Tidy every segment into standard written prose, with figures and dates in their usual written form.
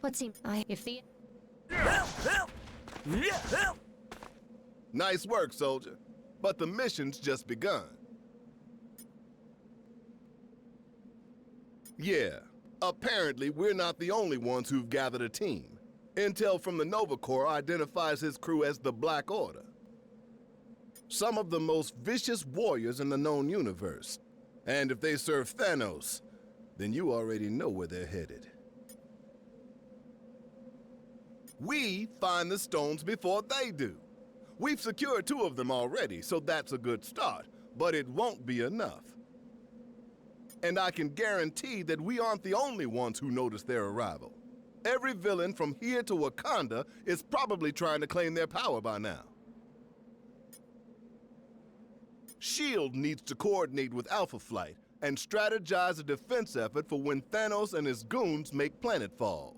What seems if the Nice work, soldier. But the mission's just begun. Yeah, apparently we're not the only ones who've gathered a team. Intel from the Nova Corps identifies his crew as the Black Order. Some of the most vicious warriors in the known universe. And if they serve Thanos, then you already know where they're headed. We find the stones before they do. We've secured 2 of them already, so that's a good start, but it won't be enough. And I can guarantee that we aren't the only ones who noticed their arrival. Every villain from here to Wakanda is probably trying to claim their power by now. S.H.I.E.L.D. needs to coordinate with Alpha Flight and strategize a defense effort for when Thanos and his goons make planetfall.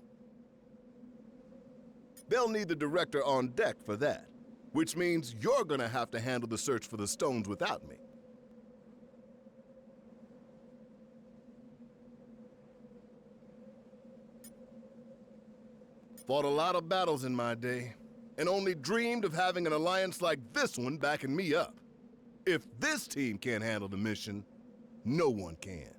They'll need the director on deck for that, which means you're gonna have to handle the search for the stones without me. Fought a lot of battles in my day, and only dreamed of having an alliance like this one backing me up. If this team can't handle the mission, no one can.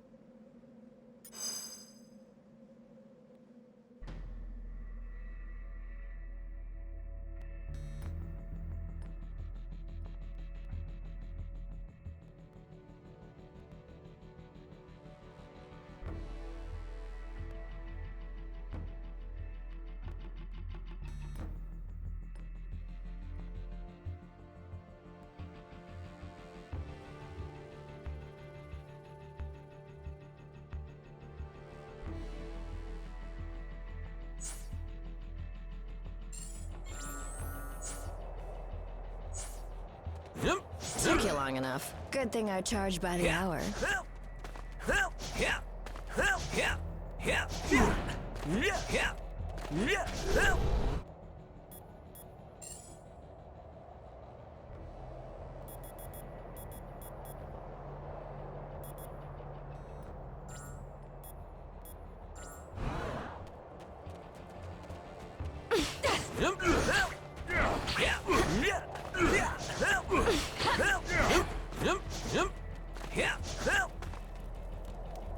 took you long enough. Good thing I charge by the hour.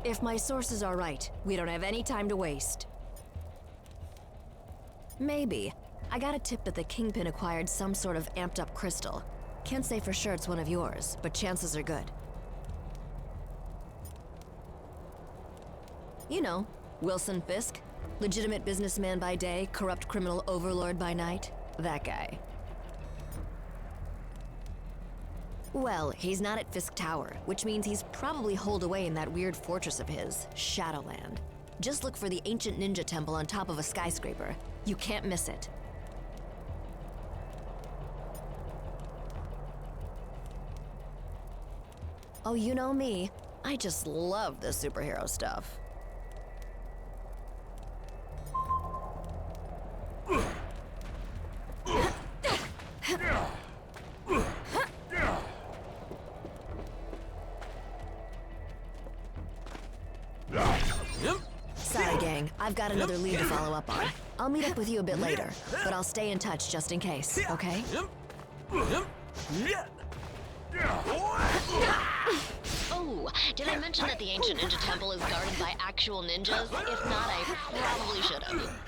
If my sources are right, we don't have any time to waste. Maybe. I got a tip that the Kingpin acquired some sort of amped-up crystal. Can't say for sure it's one of yours, but chances are good. You know, Wilson Fisk. Legitimate businessman by day, corrupt criminal overlord by night. That guy. Well, he's not at Fisk Tower, which means he's probably holed away in that weird fortress of his, Shadowland. Just look for the ancient ninja temple on top of a skyscraper. You can't miss it. Oh, you know me. I just love the superhero stuff. Sorry, gang. I've got another lead to follow up on. I'll meet up with you a bit later, but I'll stay in touch just in case, okay? Oh, did I mention that the ancient ninja temple is guarded by actual ninjas? If not, I probably should have.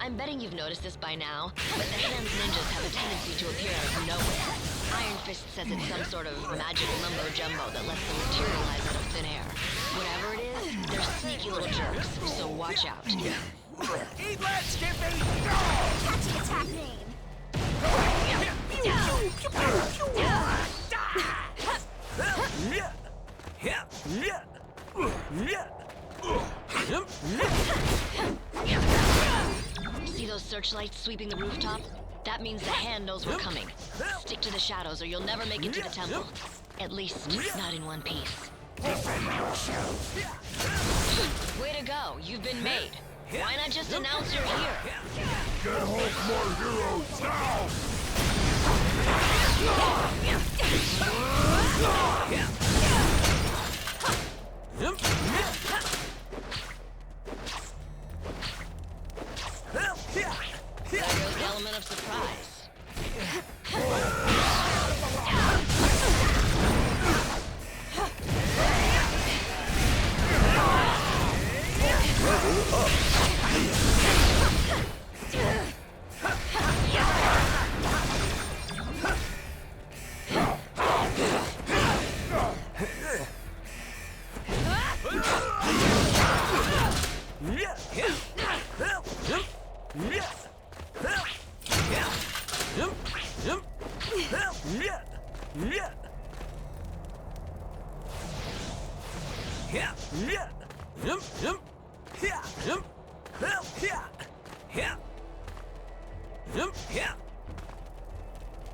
I'm betting you've noticed this by now, but the Hands ninjas have a tendency to appear out of nowhere. Iron Fist says it's some sort of magic mumbo-jumbo that lets them materialize out of thin air. Whatever it is, they're sneaky little jerks, so watch out. Eat that, Skippy! Catch the attack name! See those searchlights sweeping the rooftop? That means the hand knows we're coming. Stick to the shadows or you'll never make it to the temple. At least, not in one piece. Way to go, you've been made. Why not just announce you're here? Get home more heroes now! There goes the element of surprise.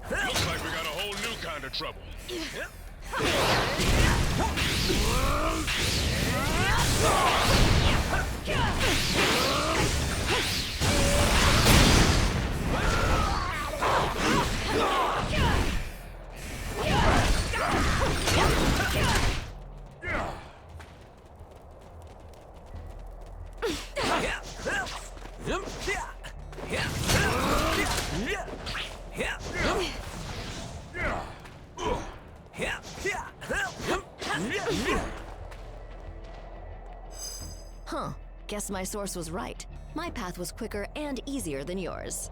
Looks like we got a whole new kind of trouble. Huh. Guess my source was right. My path was quicker and easier than yours.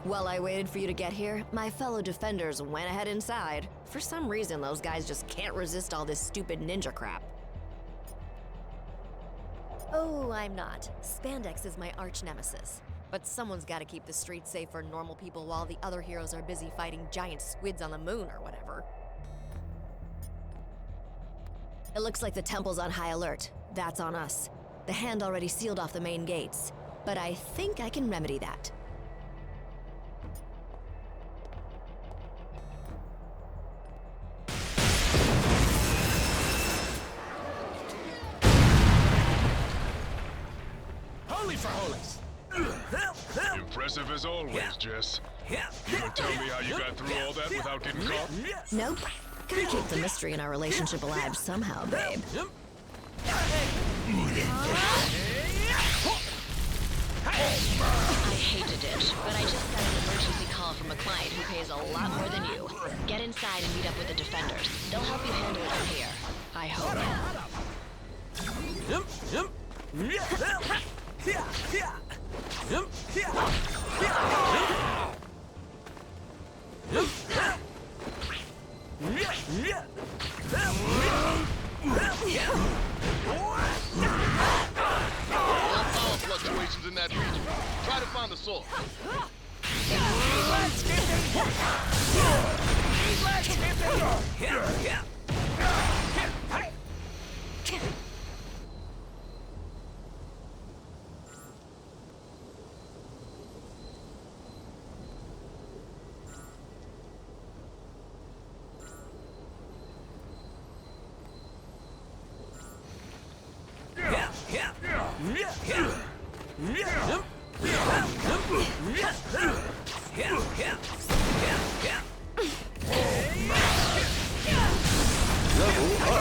While I waited for you to get here, my fellow defenders went ahead inside. For some reason, those guys just can't resist all this stupid ninja crap. Oh, I'm not. Spandex is my arch nemesis. But someone's gotta keep the streets safe for normal people while the other heroes are busy fighting giant squids on the moon or whatever. It looks like the temple's on high alert. That's on us. The hand already sealed off the main gates, but I think I can remedy that. Holy for holies! Impressive as always, Jess. You gonna tell me how you got through all that without getting caught? Nope. Gotta keep the mystery in our relationship alive somehow, babe. I hate to ditch, but I just got an emergency call from a client who pays a lot more than you. Get inside and meet up with the defenders. They'll help you handle it from here. I hope. All power fluctuations in that region. Try to find the source.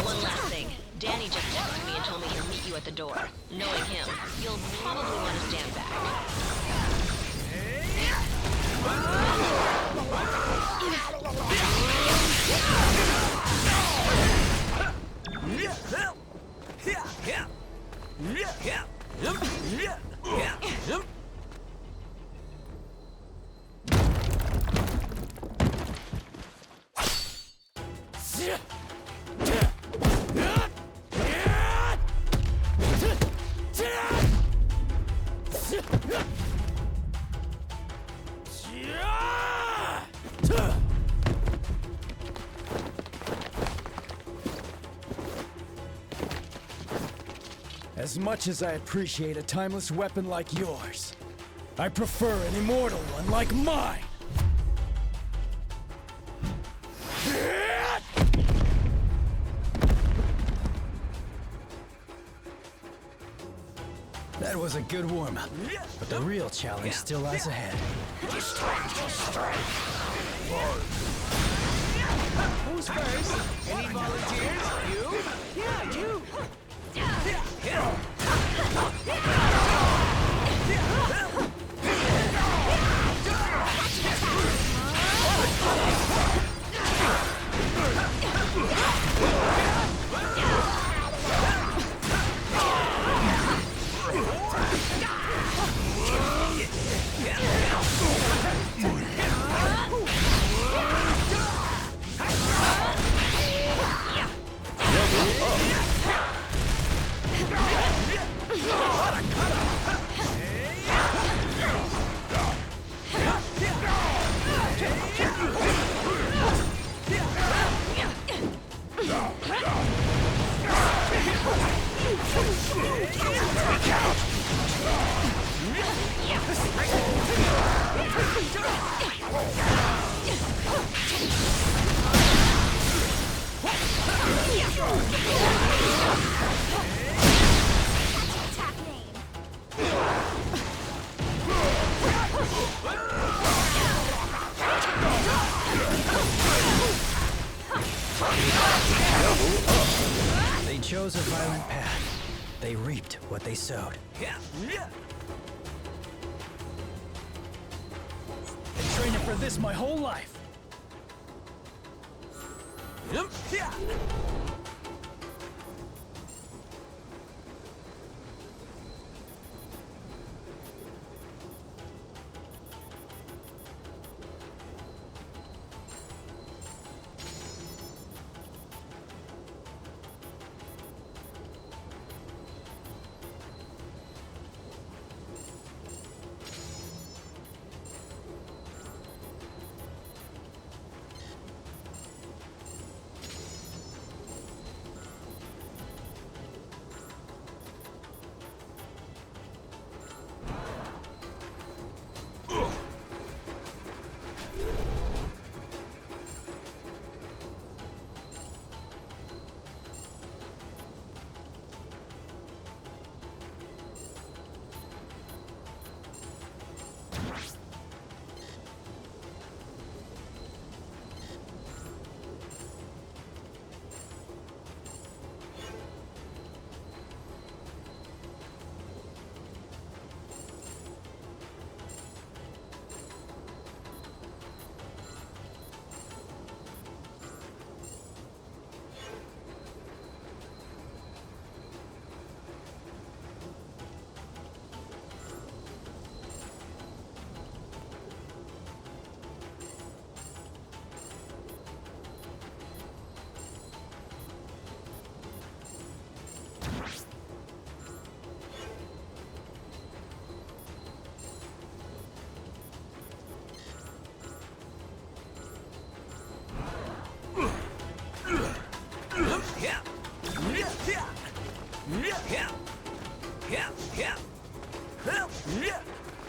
One last thing. Danny just texted me and told me he'll meet you at the door. Knowing him, you'll probably want to stand back. As much as I appreciate a timeless weapon like yours, I prefer an immortal one like mine! That was a good warm-up, but the real challenge still lies ahead. Who's first? Any volunteers? You? Yeah, you! They chose a violent path. They reaped what they sowed. Been training for this my whole life.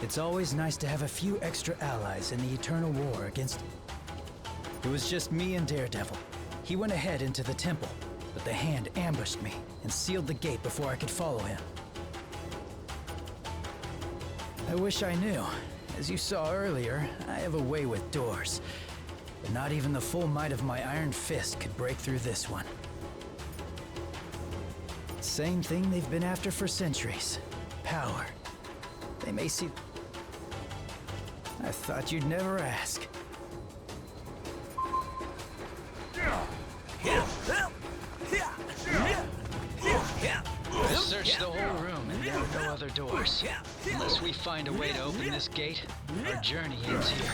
It's always nice to have a few extra allies in the eternal war against... It was just me and Daredevil. He went ahead into the temple, but the Hand ambushed me and sealed the gate before I could follow him. I wish I knew. As you saw earlier, I have a way with doors. But not even the full might of my iron fist could break through this one. Same thing they've been after for centuries. Power. They may see... I thought you'd never ask. I searched the whole room and there are no other doors. Unless we find a way to open this gate, our journey ends here.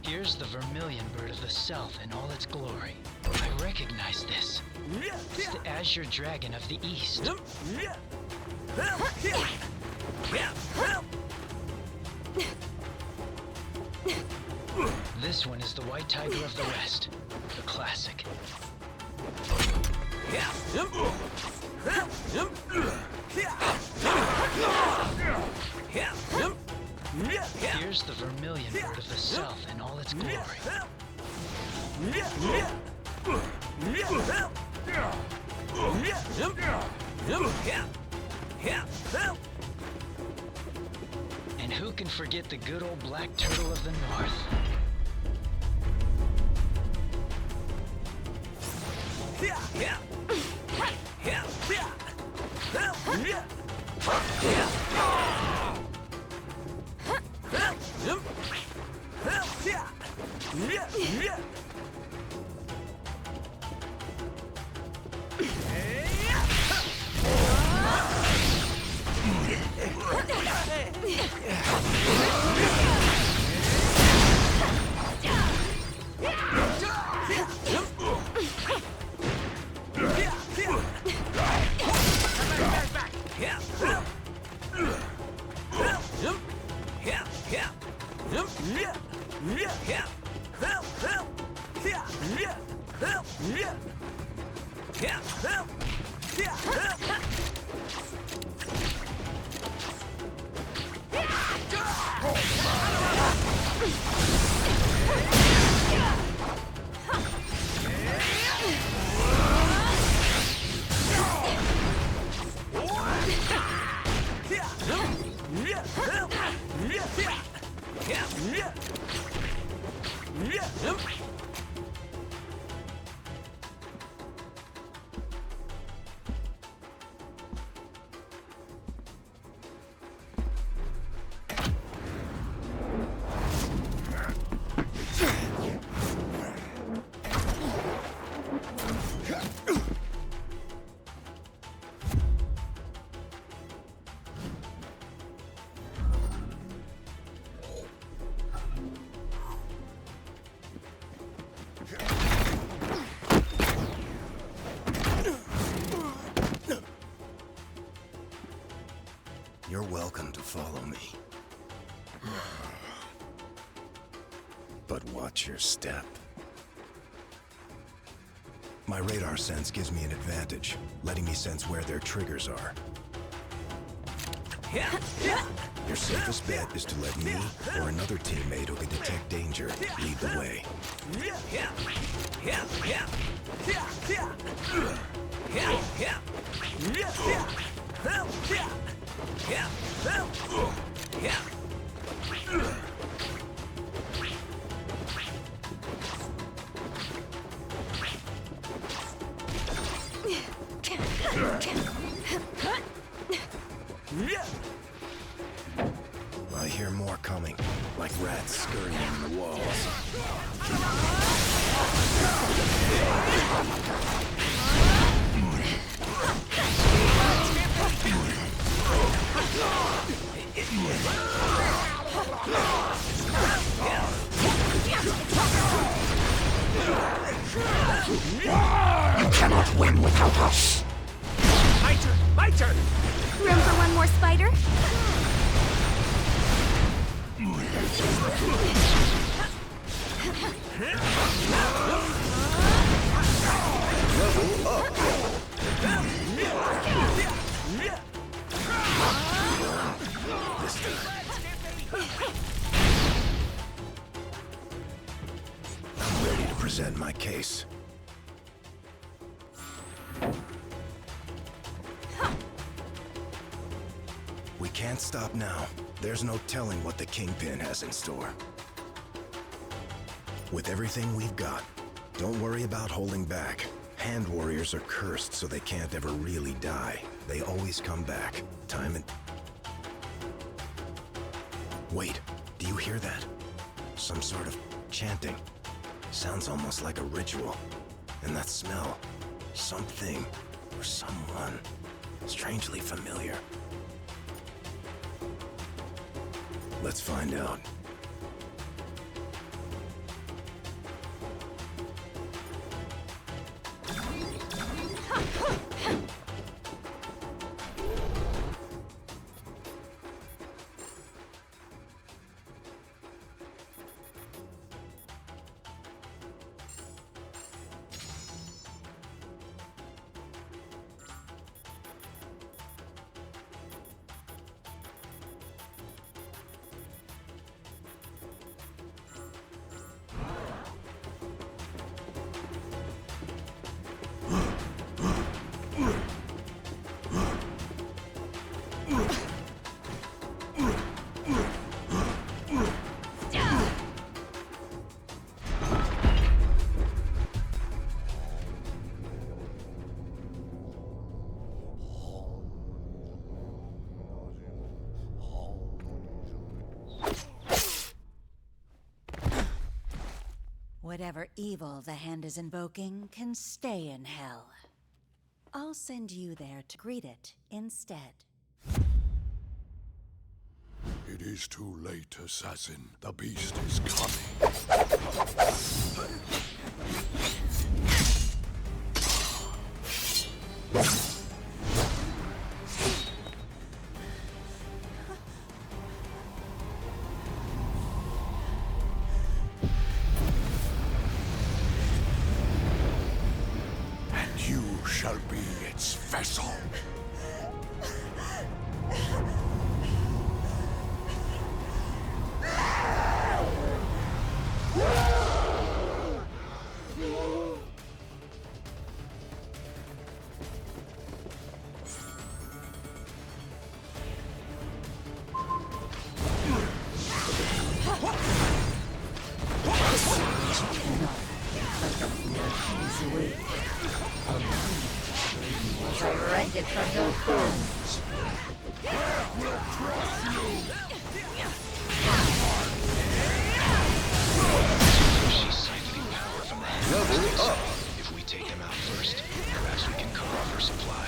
Here's the vermilion bird of the south in all its glory. I recognize this. It's the azure dragon of the east. This one is the white tiger of the west, the classic. its glory. And who can forget the good old black turtle of the north? You're welcome to follow me. But watch your step. My radar sense gives me an advantage, letting me sense where their triggers are. Your safest bet is to let me or another teammate who can detect danger lead the way. I hear more coming, like rats scurrying in the walls. You cannot win without us. My turn! My turn! Room for one more spider? Level up! This time. I'm ready to present my case. We can't stop now. There's no telling what the Kingpin has in store. With everything we've got, don't worry about holding back. Hand warriors are cursed, so they can't ever really die. They always come back, time and... Wait, do you hear that? Some sort of chanting. Sounds almost like a ritual. And that smell, something or someone, strangely familiar. Let's find out. Whatever evil the hand is invoking can stay in hell. I'll send you there to greet it instead. It is too late, assassin. The beast is coming. And you shall be its vessel. Resurrected from your bones. She's siphoning power from the hands. If we take them out first, perhaps we can cut off her supply.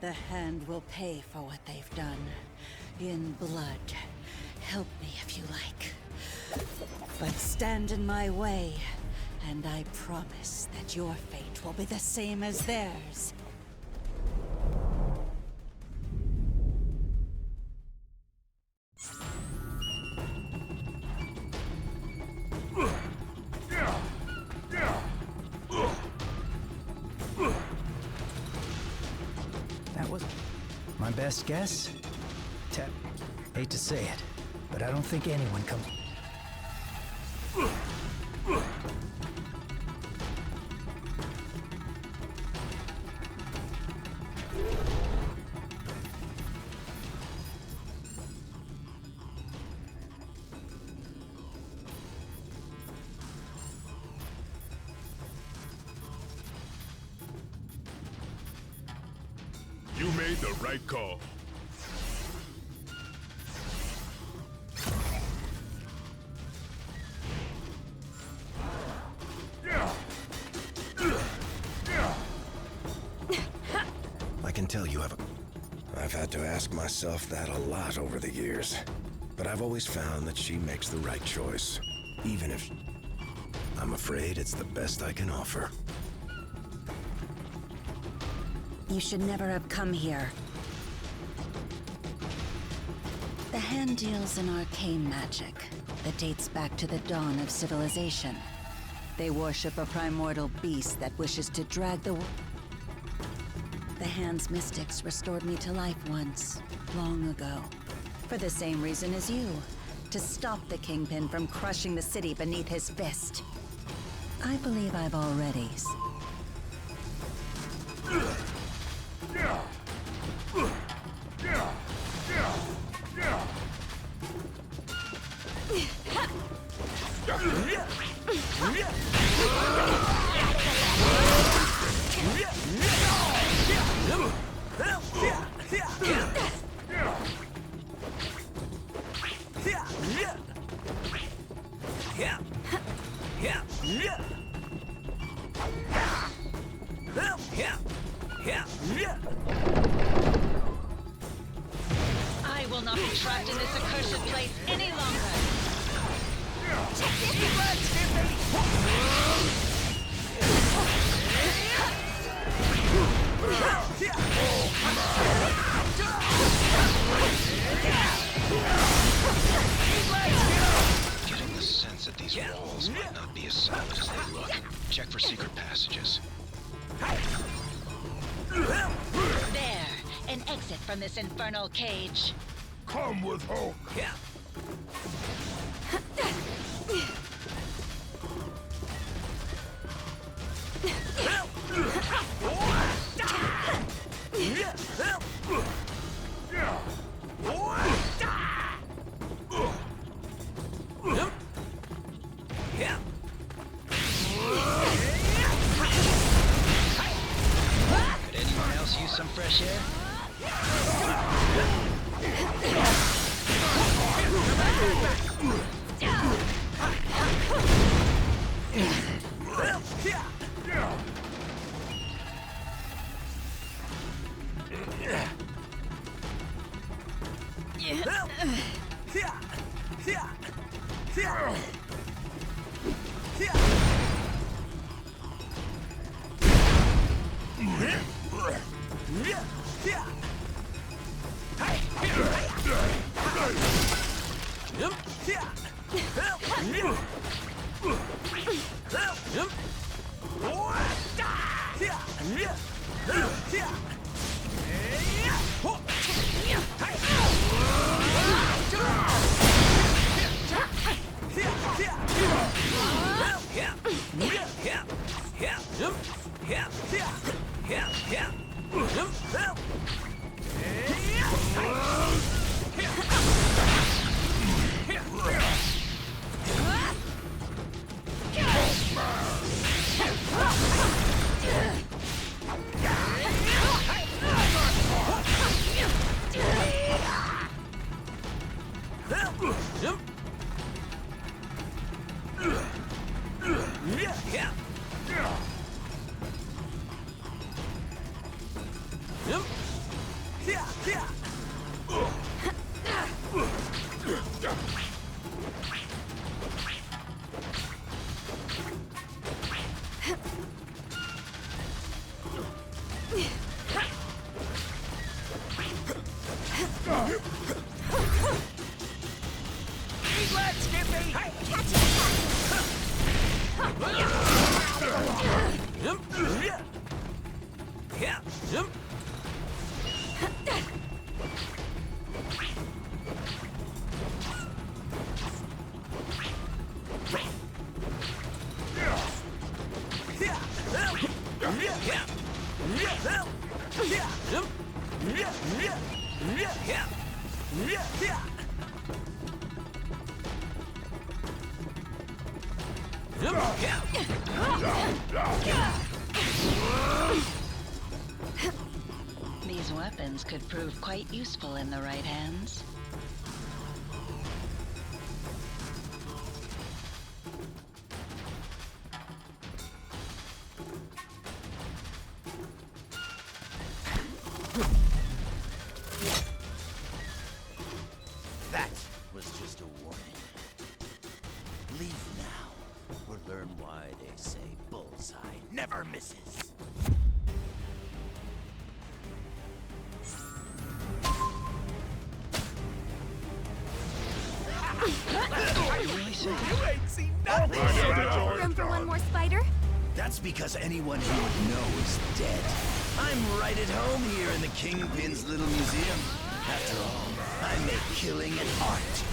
The hand will pay for what they've done. In blood. Help me if you like. But stand in my way, and I promise that your fate will be the same as theirs. That was my best guess? Hate to say it, but I don't think anyone comes... You made the right call. I can tell you I've had to ask myself that a lot over the years. But I've always found that she makes the right choice. Even if... I'm afraid it's the best I can offer. You should never have come here. The hand deals in arcane magic that dates back to the dawn of civilization. They worship a primordial beast that wishes to drag the... The hand's mystics restored me to life once, long ago. For the same reason as you. To stop the Kingpin from crushing the city beneath his fist. I believe I've already... I will not be trapped in this accursed place any longer. Getting the sense that these walls might not be as solid as they look. Check for secret passages. There, an exit from this infernal cage. Come with Hulk. Could anyone else use some fresh air? These weapons could prove quite useful in the right hands. That was just a warning. Leave now, or learn why they say bullseye never misses. Are you really saying? You ain't seen nothing. Room for one more spider? That's because anyone who would know is dead. I'm right at home here in the Kingpin's little museum. After all, I make killing an art.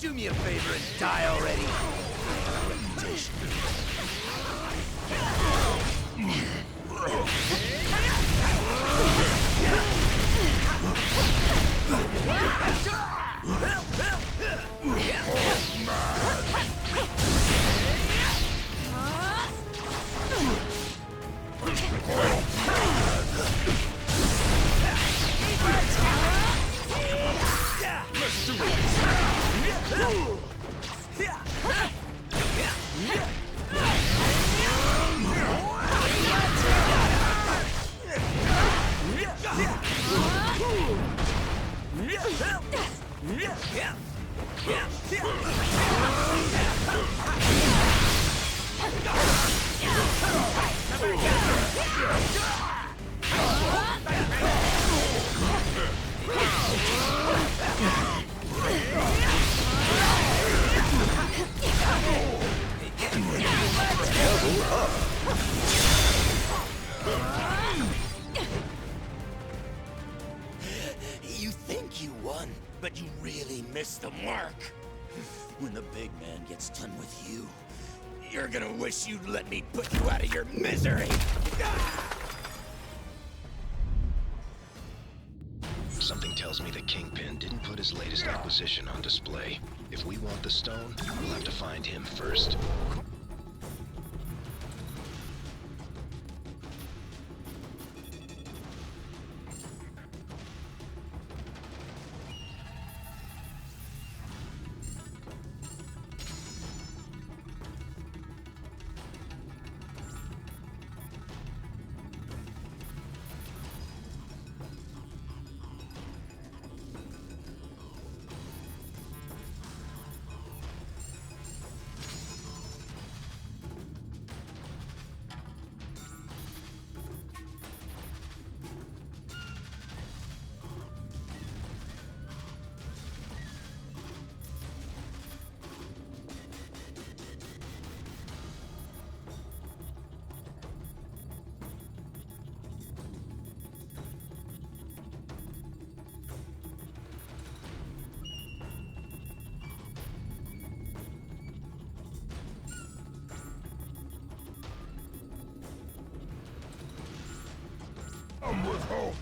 Do me a favor and die already. Reputation. Let's do this! You think you won, but you really missed the mark. When the big man gets done with you, you're gonna wish you'd let me put you out of your misery. Something tells me the Kingpin didn't put his latest acquisition on display. If we want the stone, we'll have to find him first. I'm with Hulk.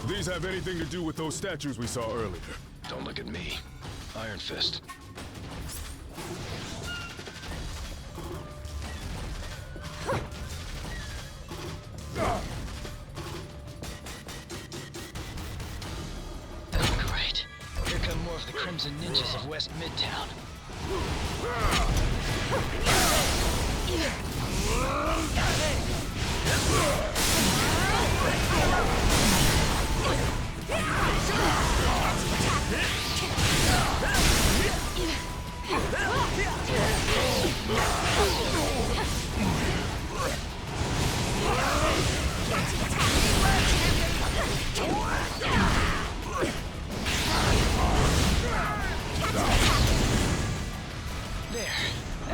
These have anything to do with those statues we saw earlier? Don't look at me. Iron Fist. Great. Here come more of the Crimson Ninjas of West Midtown.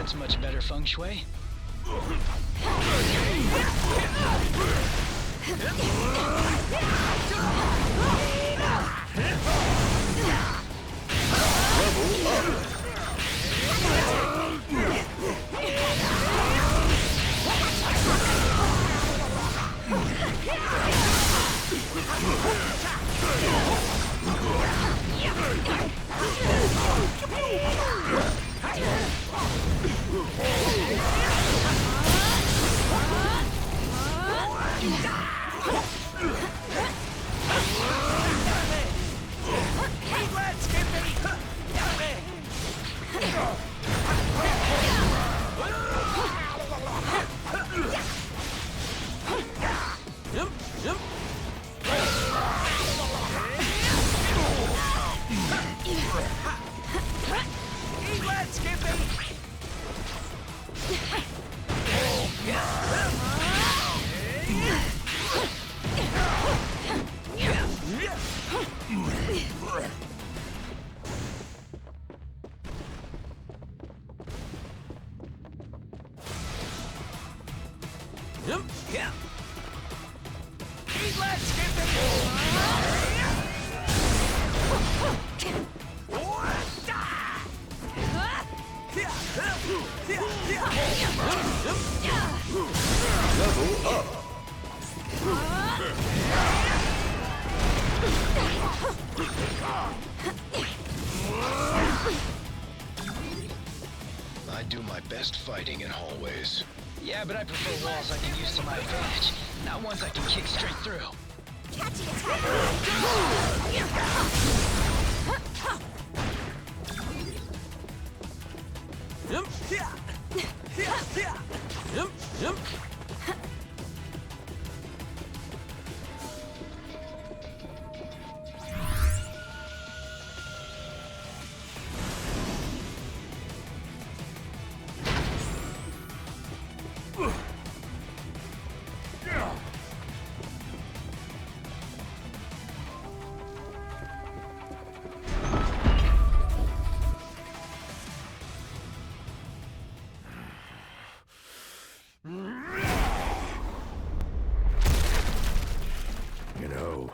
That's much better feng shui. Level up. Level up. I do my best fighting in hallways. Yeah, but I prefer walls I can use to my advantage, not ones I can kick straight through. Catchy You know,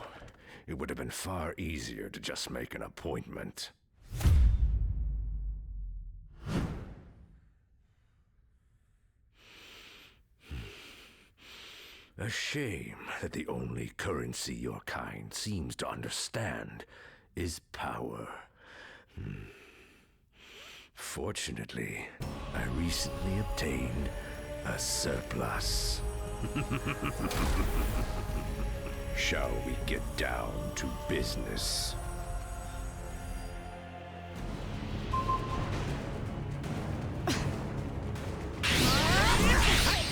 it would have been far easier to just make an appointment. A shame that the only currency your kind seems to understand is power. Fortunately, I recently obtained a surplus. Shall we get down to business?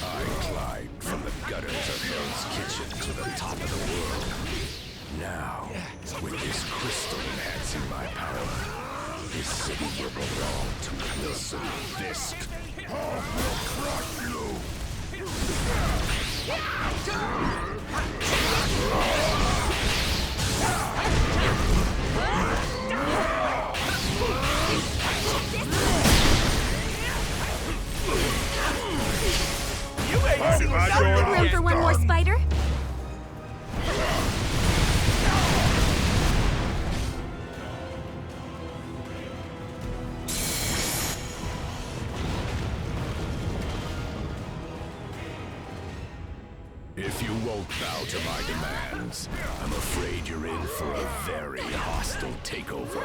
I climbed from the gutters of Hell's Kitchen to the top of the world. Now, with this crystal enhancing my power, this city will belong to Wilson Fisk. I will crush you! You ain't seen nothing. Room for one more spider? If you won't bow to my demands, I'm afraid you're in for a very hostile takeover.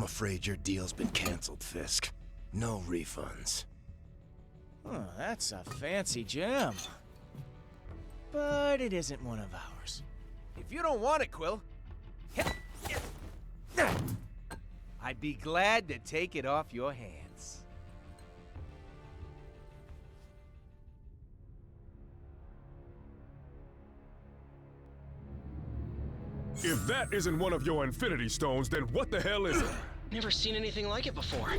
I'm afraid your deal's been canceled, Fisk. No refunds. Oh, that's a fancy gem. But it isn't one of ours. If you don't want it, Quill, I'd be glad to take it off your hands. If that isn't one of your Infinity Stones, then what the hell is it? Never seen anything like it before.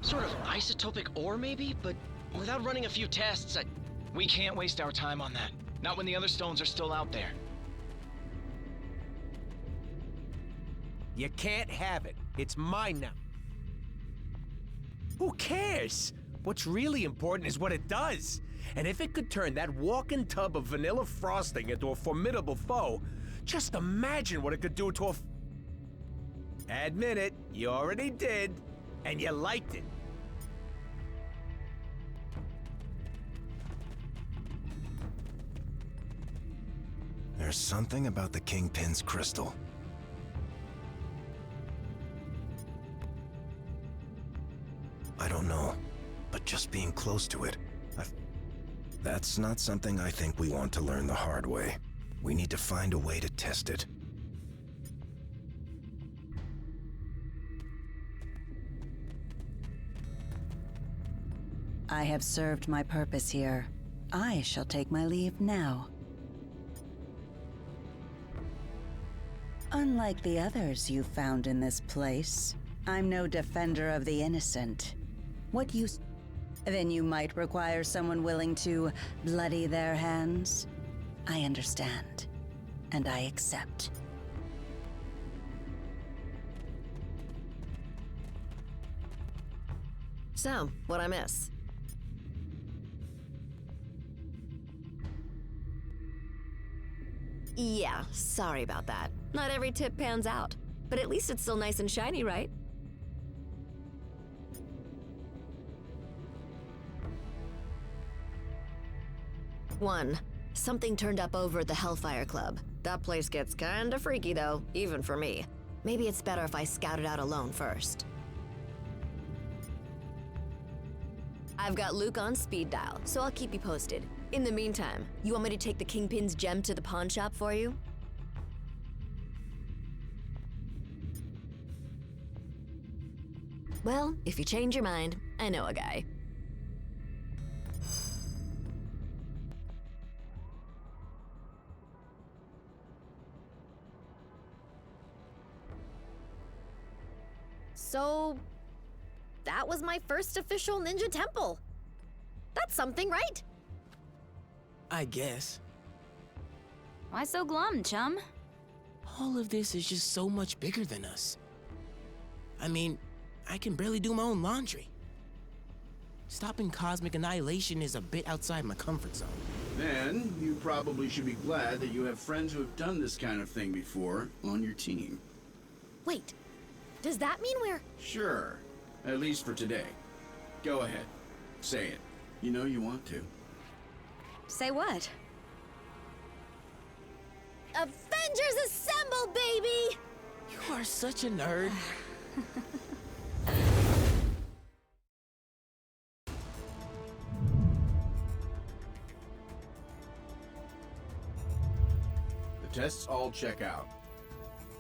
Sort of isotopic ore, maybe? But without running a few tests, We can't waste our time on that. Not when the other stones are still out there. You can't have it. It's mine now. Who cares? What's really important is what it does. And if it could turn that walking tub of vanilla frosting into a formidable foe, just imagine what it could do to a... Admit it, you already did, and you liked it. There's something about the Kingpin's crystal. I don't know, but just being close to it, that's not something I think we want to learn the hard way. We need to find a way to test it. I have served my purpose here. I shall take my leave now. Unlike the others you found in this place, I'm no defender of the innocent. What use? Then you might require someone willing to bloody their hands? I understand, and I accept. So, what'd I miss? Yeah, sorry about that. Not every tip pans out, but at least it's still nice and shiny, right? One, something turned up over at the Hellfire Club. That place gets kinda freaky though, even for me. Maybe it's better if I scout it out alone first. I've got Luke on speed dial, so I'll keep you posted. In the meantime, you want me to take the Kingpin's gem to the pawn shop for you? Well, if you change your mind, I know a guy. So, that was my first official ninja temple. That's something, right? I guess. Why so glum, chum? All of this is just so much bigger than us. I mean, I can barely do my own laundry. Stopping cosmic annihilation is a bit outside my comfort zone. Then you probably should be glad that you have friends who have done this kind of thing before on your team. Wait, does that mean we're... Sure, at least for today. Go ahead, say it. You know you want to. Say what? Avengers Assemble, baby! You are such a nerd. The tests all check out.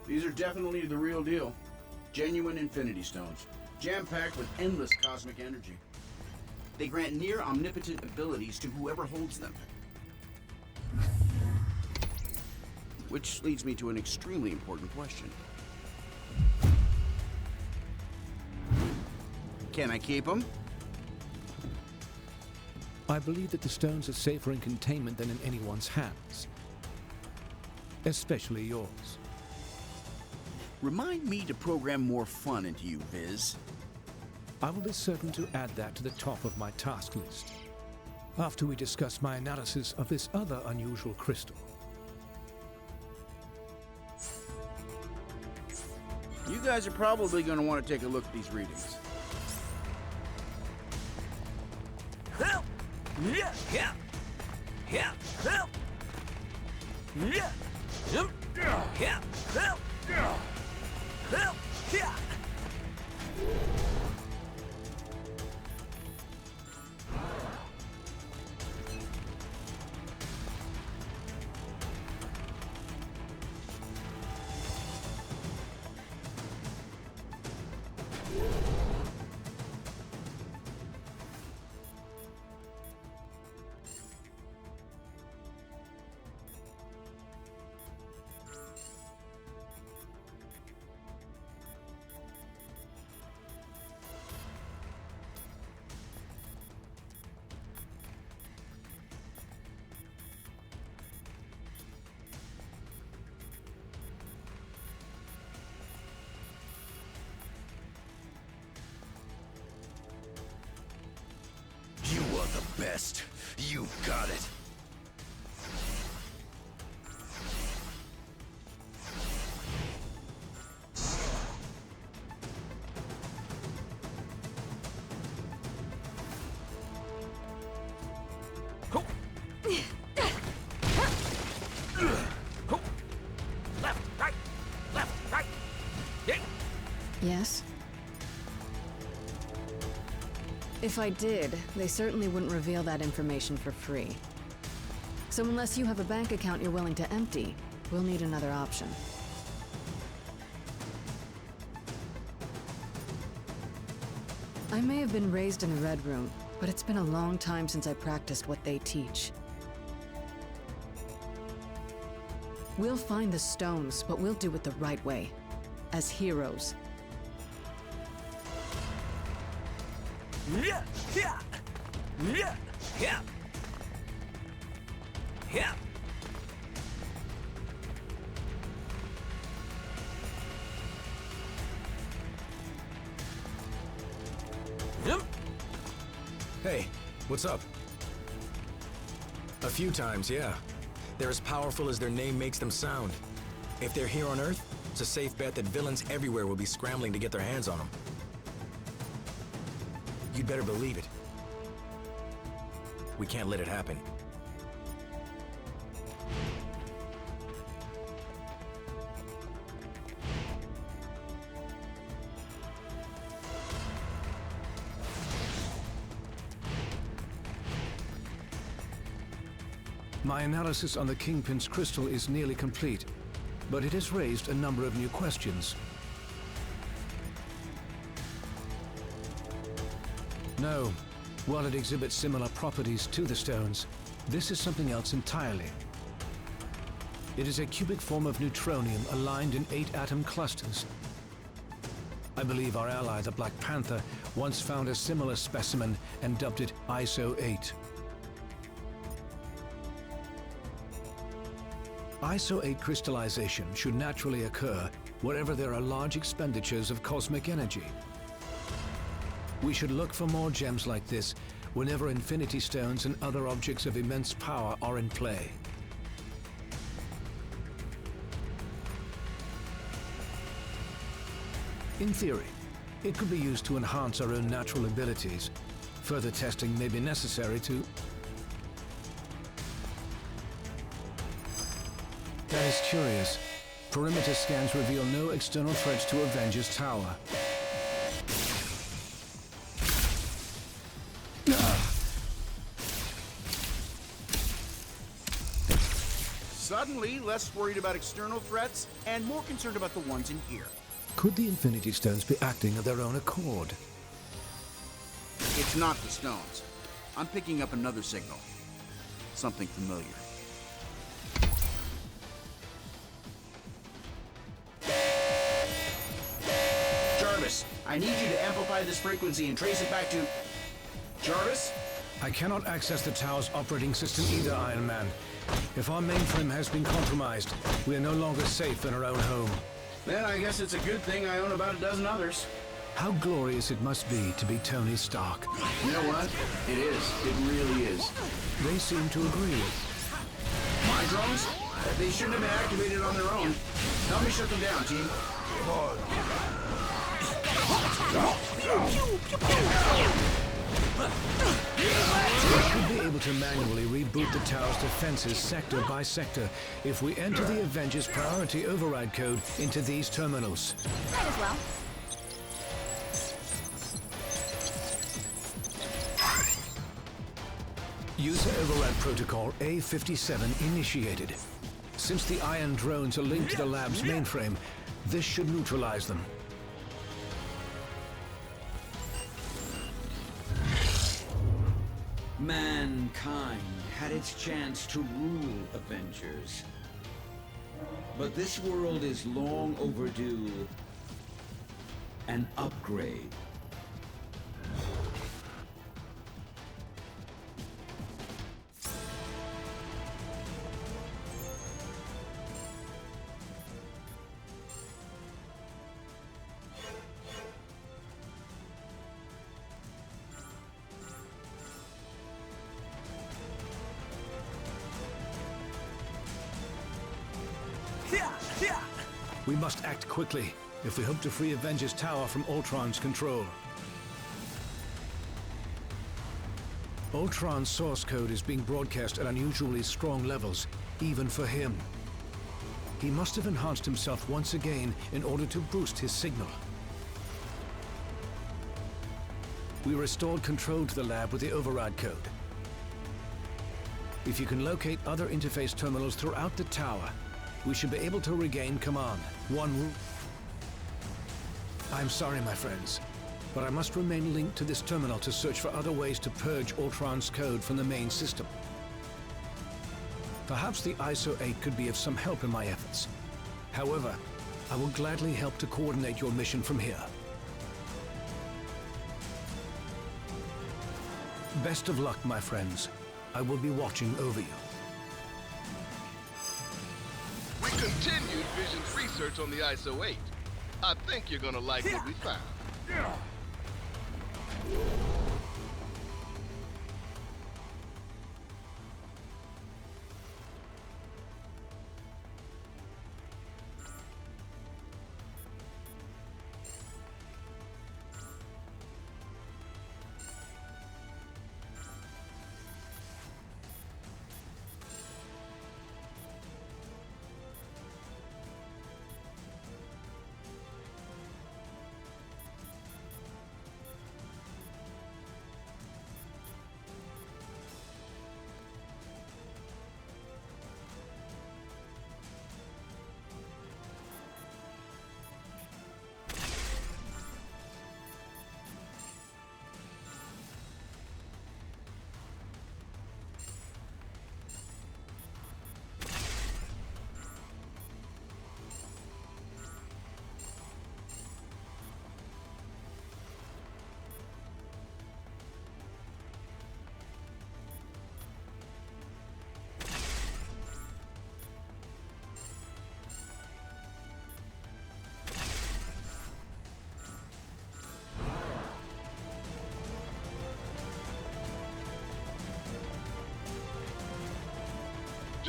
These are definitely the real deal. Genuine Infinity Stones, jam-packed with endless cosmic energy. They grant near omnipotent abilities to whoever holds them. Which leads me to an extremely important question. Can I keep them? I believe that the stones are safer in containment than in anyone's hands. Especially yours. Remind me to program more fun into you, Viz. I will be certain to add that to the top of my task list, after we discuss my analysis of this other unusual crystal. You guys are probably going to want to take a look at these readings. You are the best. You got it. Yes? If I did, they certainly wouldn't reveal that information for free. So unless you have a bank account you're willing to empty, we'll need another option. I may have been raised in the Red Room, but it's been a long time since I practiced what they teach. We'll find the stones, but we'll do it the right way. As heroes. Hey, what's up? A few times, yeah. They're as powerful as their name makes them sound. If they're here on Earth, it's a safe bet that villains everywhere will be scrambling to get their hands on them. You'd better believe it. We can't let it happen. My analysis on the Kingpin's crystal is nearly complete, but it has raised a number of new questions. No, while it exhibits similar properties to the stones, this is something else entirely. It is a cubic form of neutronium aligned in 8 atom clusters. I believe our ally, the Black Panther, once found a similar specimen and dubbed it ISO 8. ISO 8 crystallization should naturally occur wherever there are large expenditures of cosmic energy. We should look for more gems like this whenever Infinity Stones and other objects of immense power are in play. In theory, it could be used to enhance our own natural abilities. Further testing may be necessary to... That is curious. Perimeter scans reveal no external threats to Avengers Tower. Suddenly, less worried about external threats and more concerned about the ones in here. Could the Infinity Stones be acting of their own accord? It's not the stones. I'm picking up another signal. Something familiar. Jarvis, I need you to amplify this frequency and trace it back to... Jarvis? I cannot access the tower's operating system either, Iron Man. If our mainframe has been compromised, we are no longer safe in our own home. Then I guess it's a good thing I own about a dozen others. How glorious it must be to be Tony Stark. You know what? It is. It really is. They seem to agree. My drones? They shouldn't have been activated on their own. Help me shut them down, team. We should be able to manually reboot the tower's defenses sector by sector if we enter the Avengers priority override code into these terminals. Might as well. User override protocol A57 initiated. Since the Iron drones are linked to the lab's mainframe, this should neutralize them. Mankind had its chance to rule Avengers. But this world is long overdue an upgrade. We must act quickly if we hope to free Avengers Tower from Ultron's control. Ultron's source code is being broadcast at unusually strong levels, even for him. He must have enhanced himself once again in order to boost his signal. We restored control to the lab with the override code. If you can locate other interface terminals throughout the tower, we should be able to regain command. I'm sorry, my friends, but I must remain linked to this terminal to search for other ways to purge Ultron's code from the main system. Perhaps the ISO 8 could be of some help in my efforts. However, I will gladly help to coordinate your mission from here. Best of luck, my friends. I will be watching over you. We continued Vision's research on the ISO 8. I think you're gonna like what we found.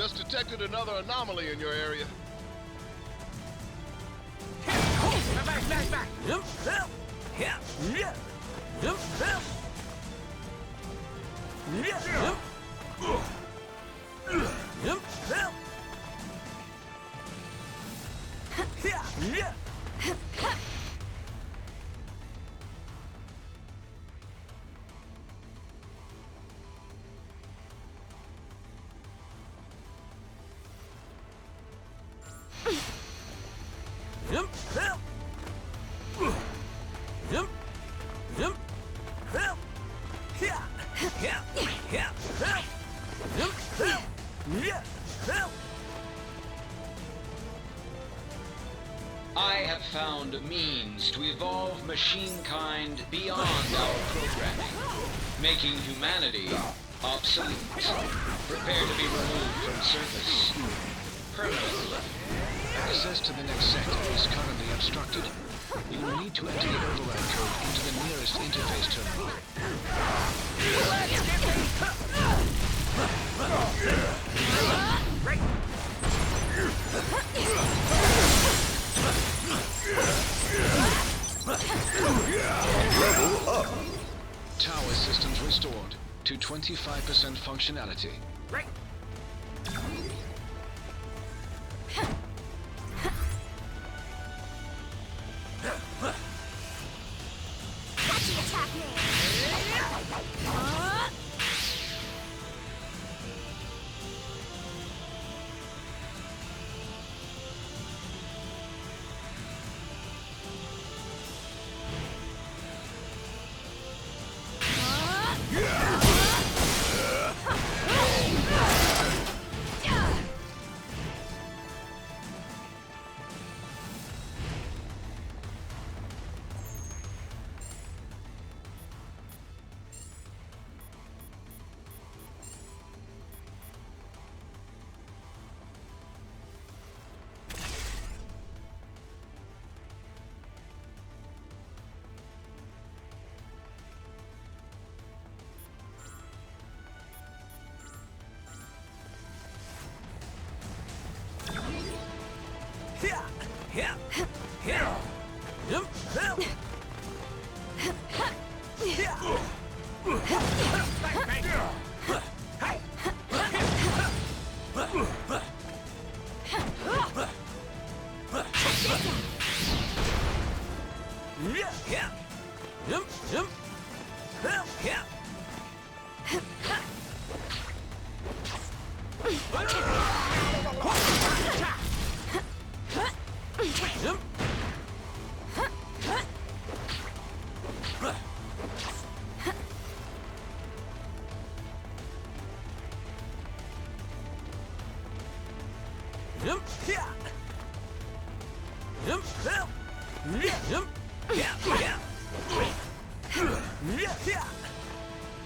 Just detected another anomaly in your area. Back! I have found a means to evolve machine kind beyond our programming, making humanity obsolete. Prepare to be removed from service permanently. Access to the next sector is currently obstructed. You will need to enter the override code into the nearest interface terminal. Level up. Tower systems restored to 25% functionality. Right.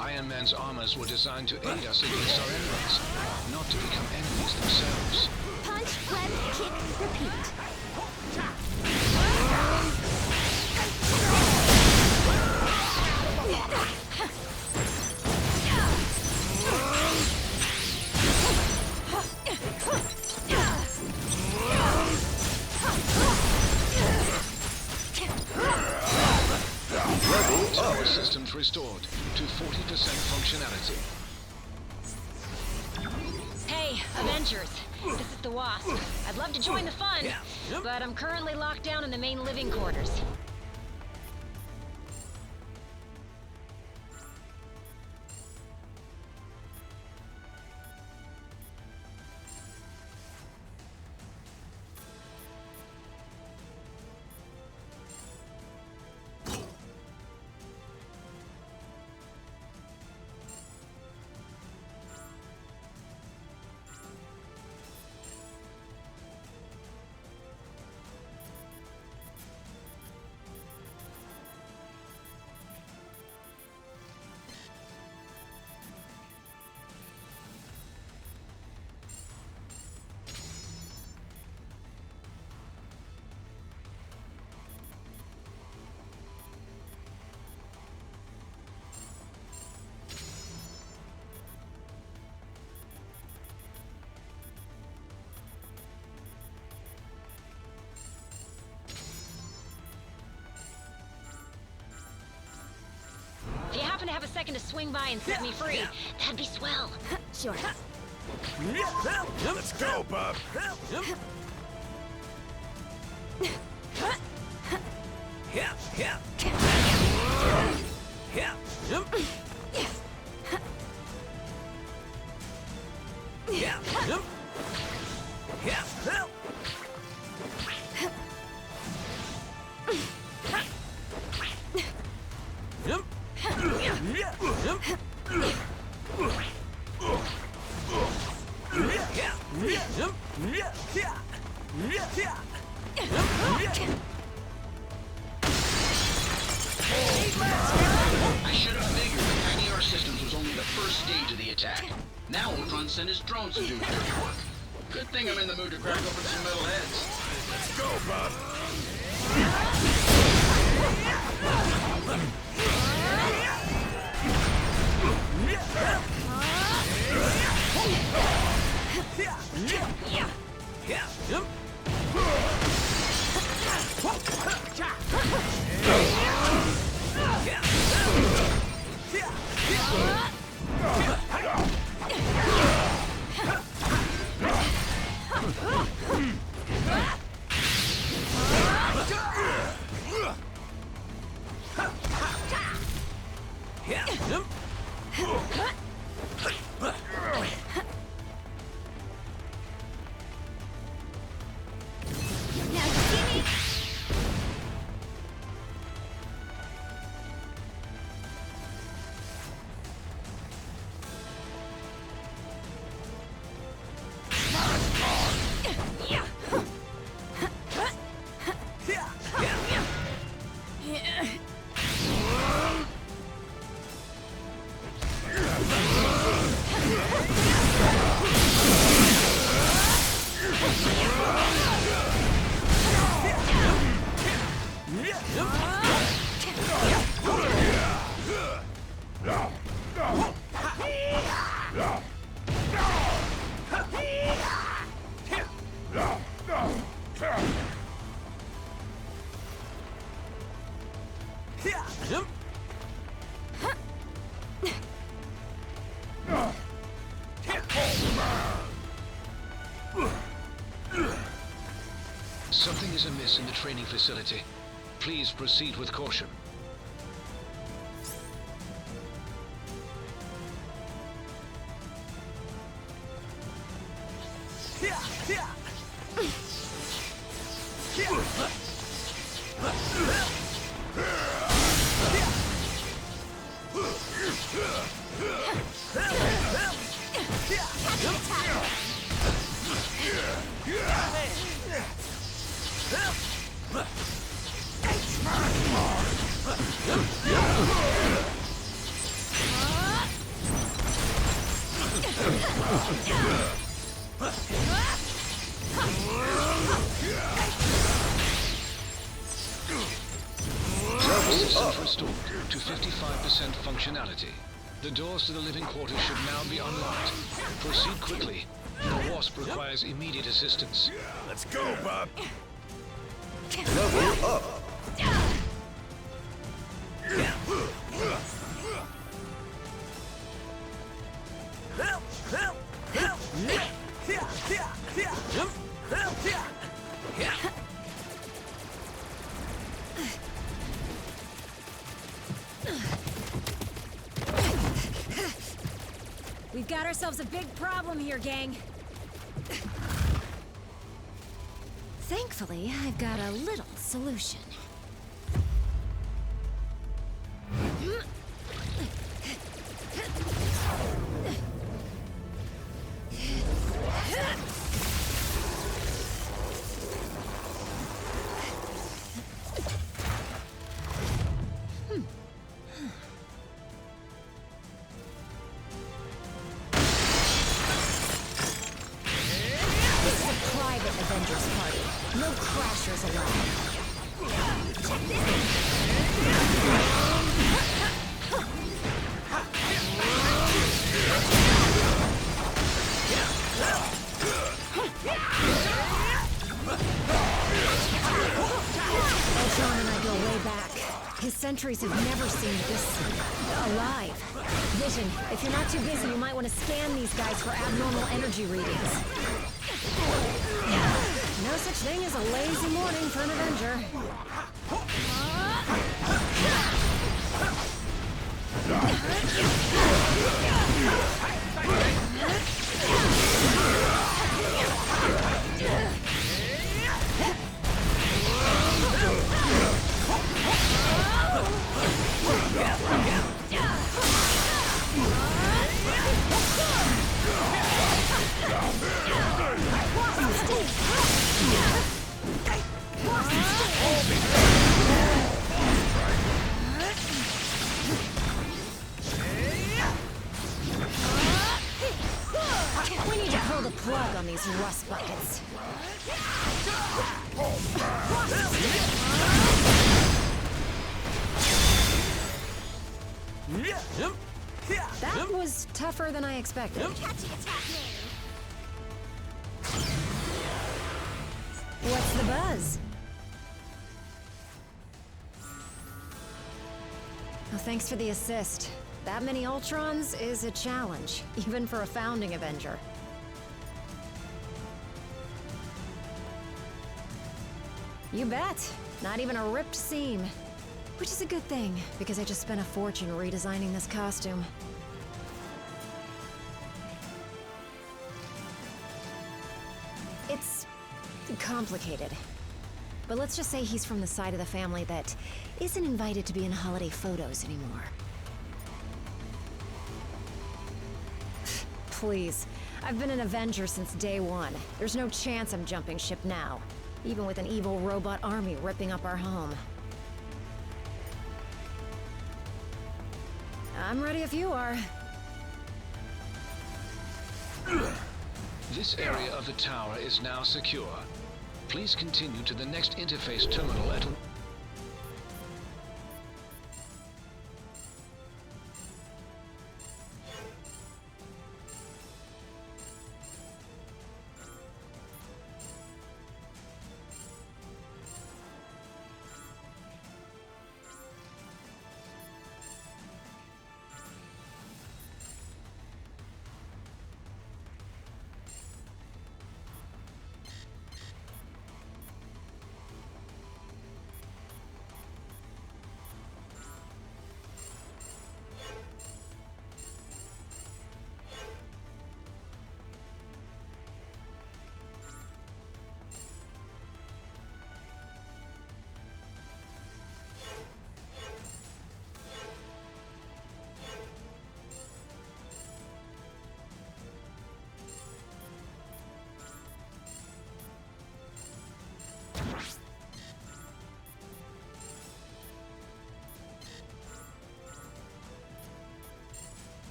Iron Man's armors were designed to aid us against our enemies, not to become enemies themselves. Punch, cleanse, kick, repeat. Tower systems restored to 40% functionality. Hey, Avengers. This is the Wasp. I'd love to join the fun, but I'm currently locked down in the main living quarters. have a second to swing by and set me free, that'd be swell. Sure. Let's go, Bob. I should have figured the tiny air systems was only the first stage of the attack. Now Ultron sent his drones to do dirty work. Good thing I'm in the mood to crack open some metal heads. Let's go, Bob. Something is amiss in the training facility. Please proceed with caution. Systems restored to 55% functionality. The doors to the living quarters should now be unlocked. Proceed quickly. The Wasp requires immediate assistance. Let's go, Bob. Level up. We've got ourselves a big problem here, gang. Thankfully, I've got a little solution. Ultron and I go way back. His sentries have never seemed this alive. Vision, if you're not too busy, you might want to scan these guys for abnormal energy readings. No such thing as a lazy morning for an Avenger. We need to pull the plug on these rust buckets. That was tougher than I expected. What's the buzz? Well, thanks for the assist. That many Ultrons is a challenge, even for a founding Avenger. You bet. Not even a ripped seam. Which is a good thing, because I just spent a fortune redesigning this costume. It's complicated. But let's just say he's from the side of the family that isn't invited to be in holiday photos anymore. Please. I've been an Avenger since day one. There's no chance I'm jumping ship now, even with an evil robot army ripping up our home. I'm ready if you are. This area of the tower is now secure. Please continue to the next interface terminal at...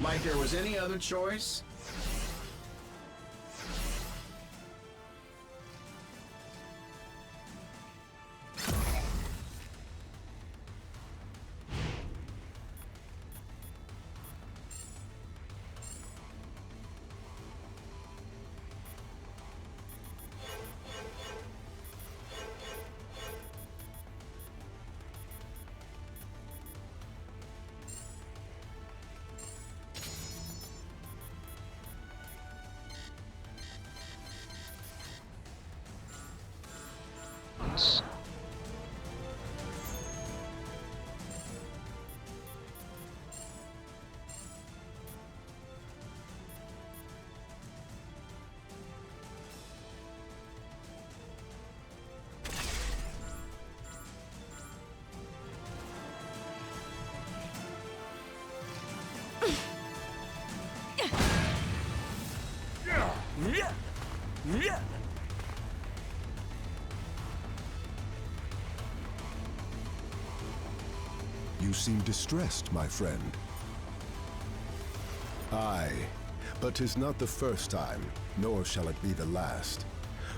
Like there was any other choice? You seem distressed, my friend. Aye, but 'tis not the first time, nor shall it be the last.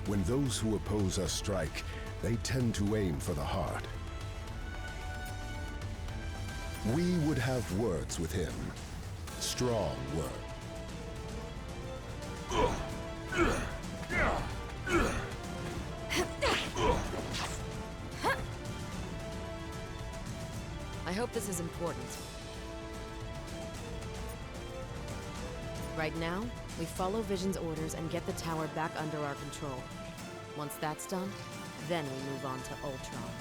When those who oppose us strike, they tend to aim for the heart. We would have words with him. Strong words. I hope this is important. Right now, we follow Vision's orders and get the tower back under our control. Once that's done, then we move on to Ultron.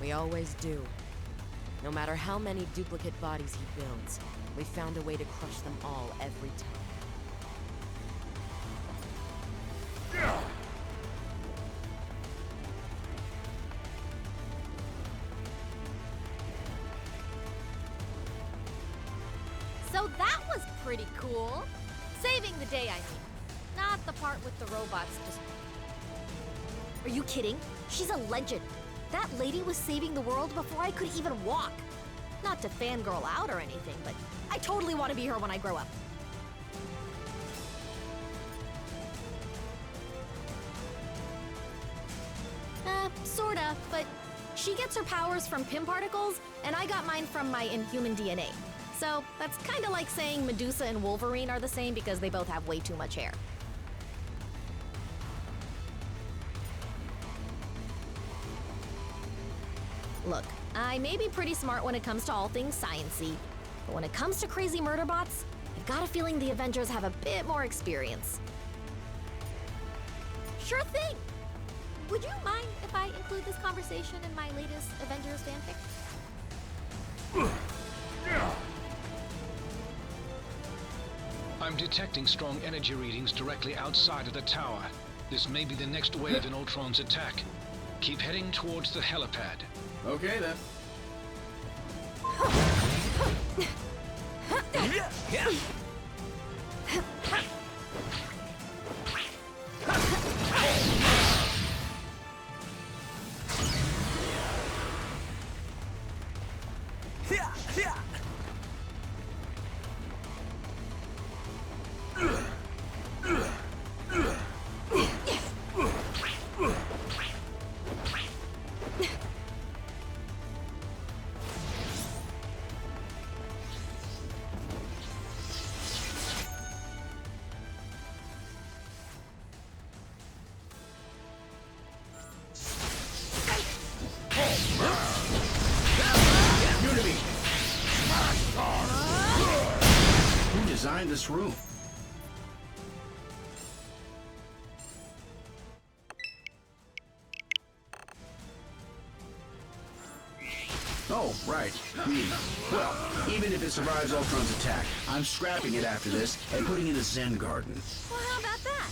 We always do. No matter how many duplicate bodies he builds, we found a way to crush them all every time. So that was pretty cool. Saving the day, I mean. Not the part with the robots just... Are you kidding? She's a legend. That lady was saving the world before I could even walk. Not to fangirl out or anything, but I totally want to be her when I grow up. Sorta, but she gets her powers from Pym particles, and I got mine from my Inhuman DNA. So that's kinda like saying Medusa and Wolverine are the same because they both have way too much hair. Look, I may be pretty smart when it comes to all things science-y, but when it comes to crazy murder bots, I've got a feeling the Avengers have a bit more experience. Sure thing! Would you mind if I include this conversation in my latest Avengers fanfic? I'm detecting strong energy readings directly outside of the tower. This may be the next wave in Ultron's attack. Keep heading towards the helipad. Okay, then. Who designed this room? Oh, right. Me. Well, even if it survives Ultron's attack, I'm scrapping it after this and putting it in a Zen garden. Well, how about that?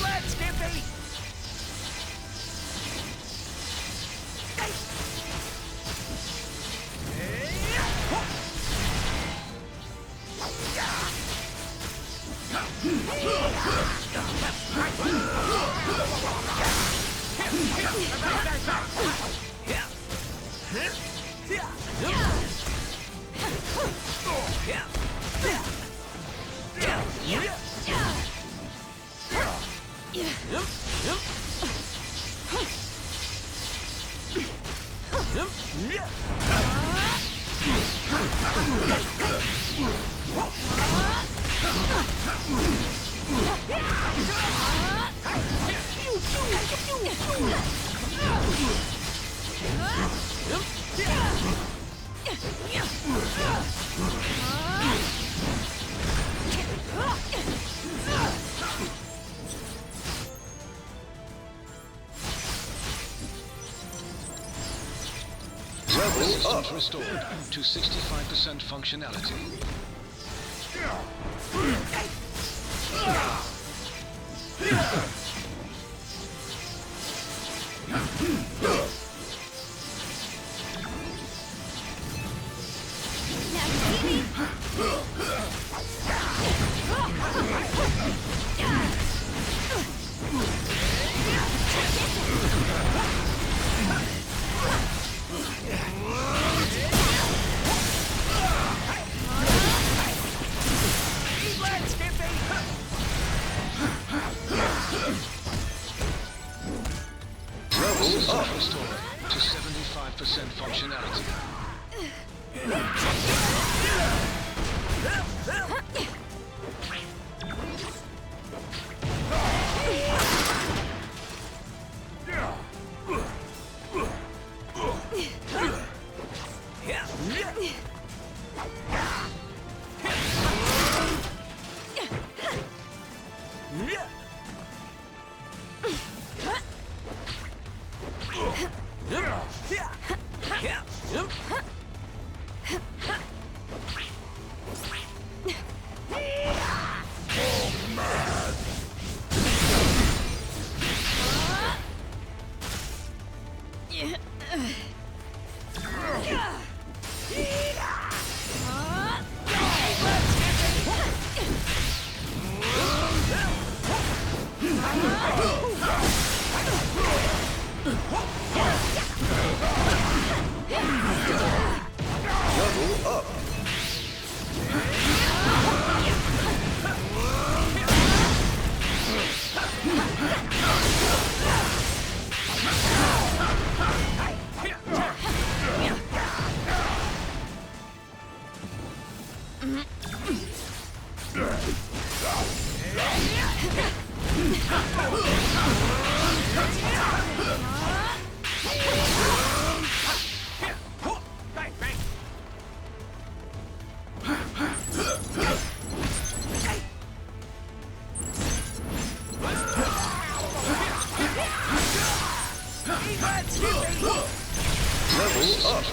Let's Skippy! Server systems restored to 65% functionality. Restored to 75% functionality.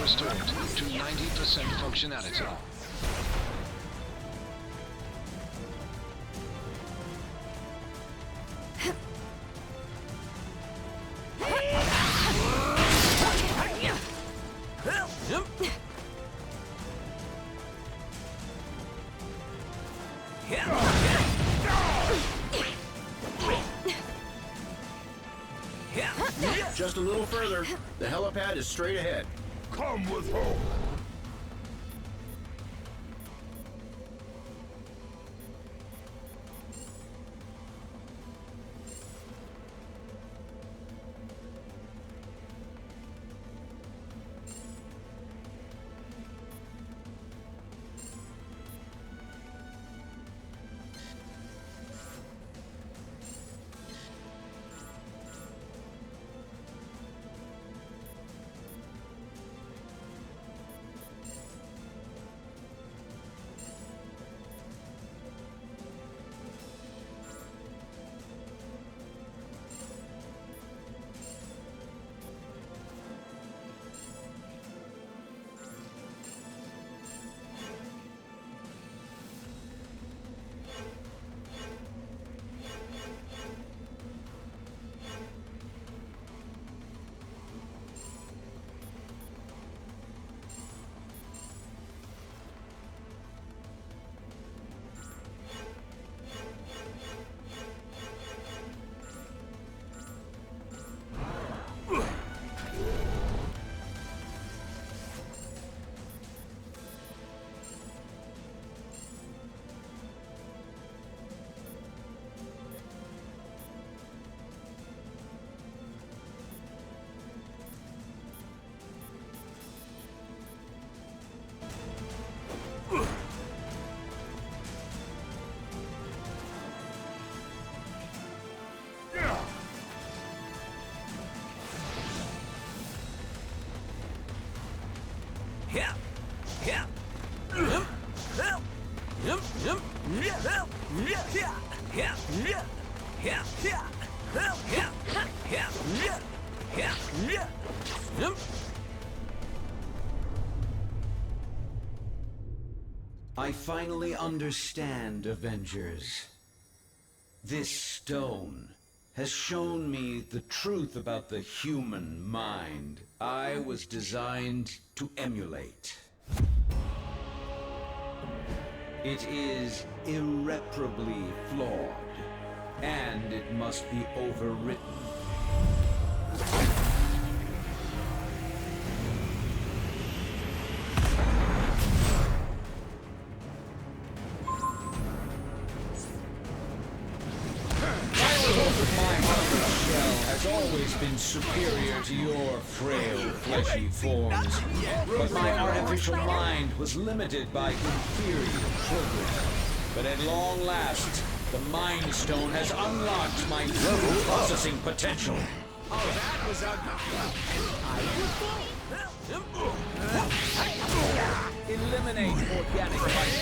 Restored to 90% functionality. Just a little further. The helipad is straight ahead. Come with hope. I finally understand, Avengers. This stone has shown me the truth about the human mind I was designed to emulate. It is irreparably flawed, and it must be overwritten. Has always been superior to your frail, fleshy forms. But my artificial mind was limited by inferior programming. But at long last, the Mind Stone has unlocked my full processing potential. Oh, that was Eliminate organic life.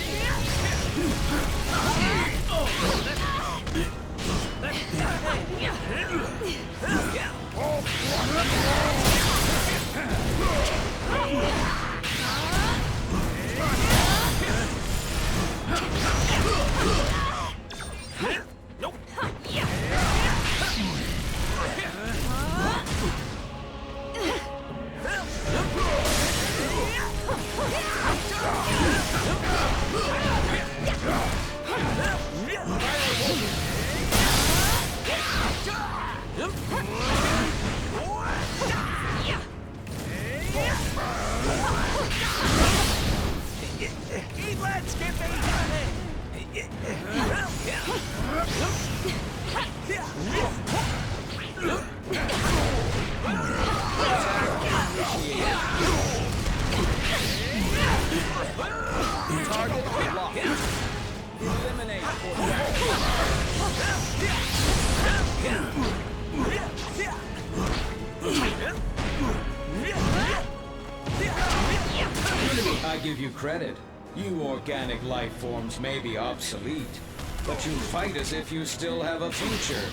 I give you credit. You organic life forms may be obsolete, but you fight as if you still have a future.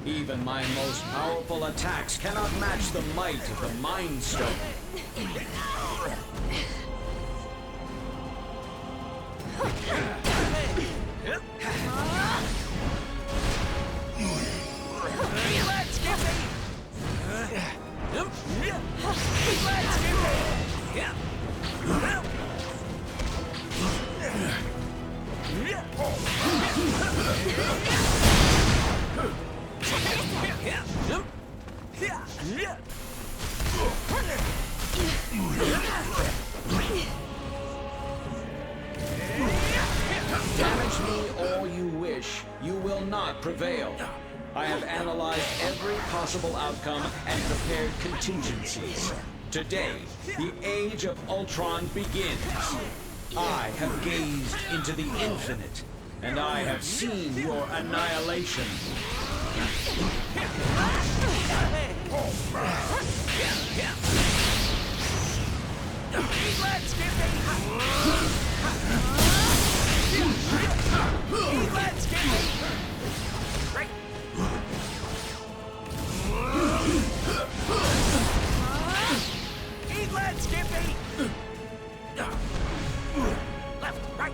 Even my most powerful attacks cannot match the might of the Mind Stone. Damage me all you wish, you will not prevail. I have analyzed every possible outcome and prepared contingencies. Today, the age of Ultron begins. I have gazed into the infinite, and I have seen your annihilation. Left, right.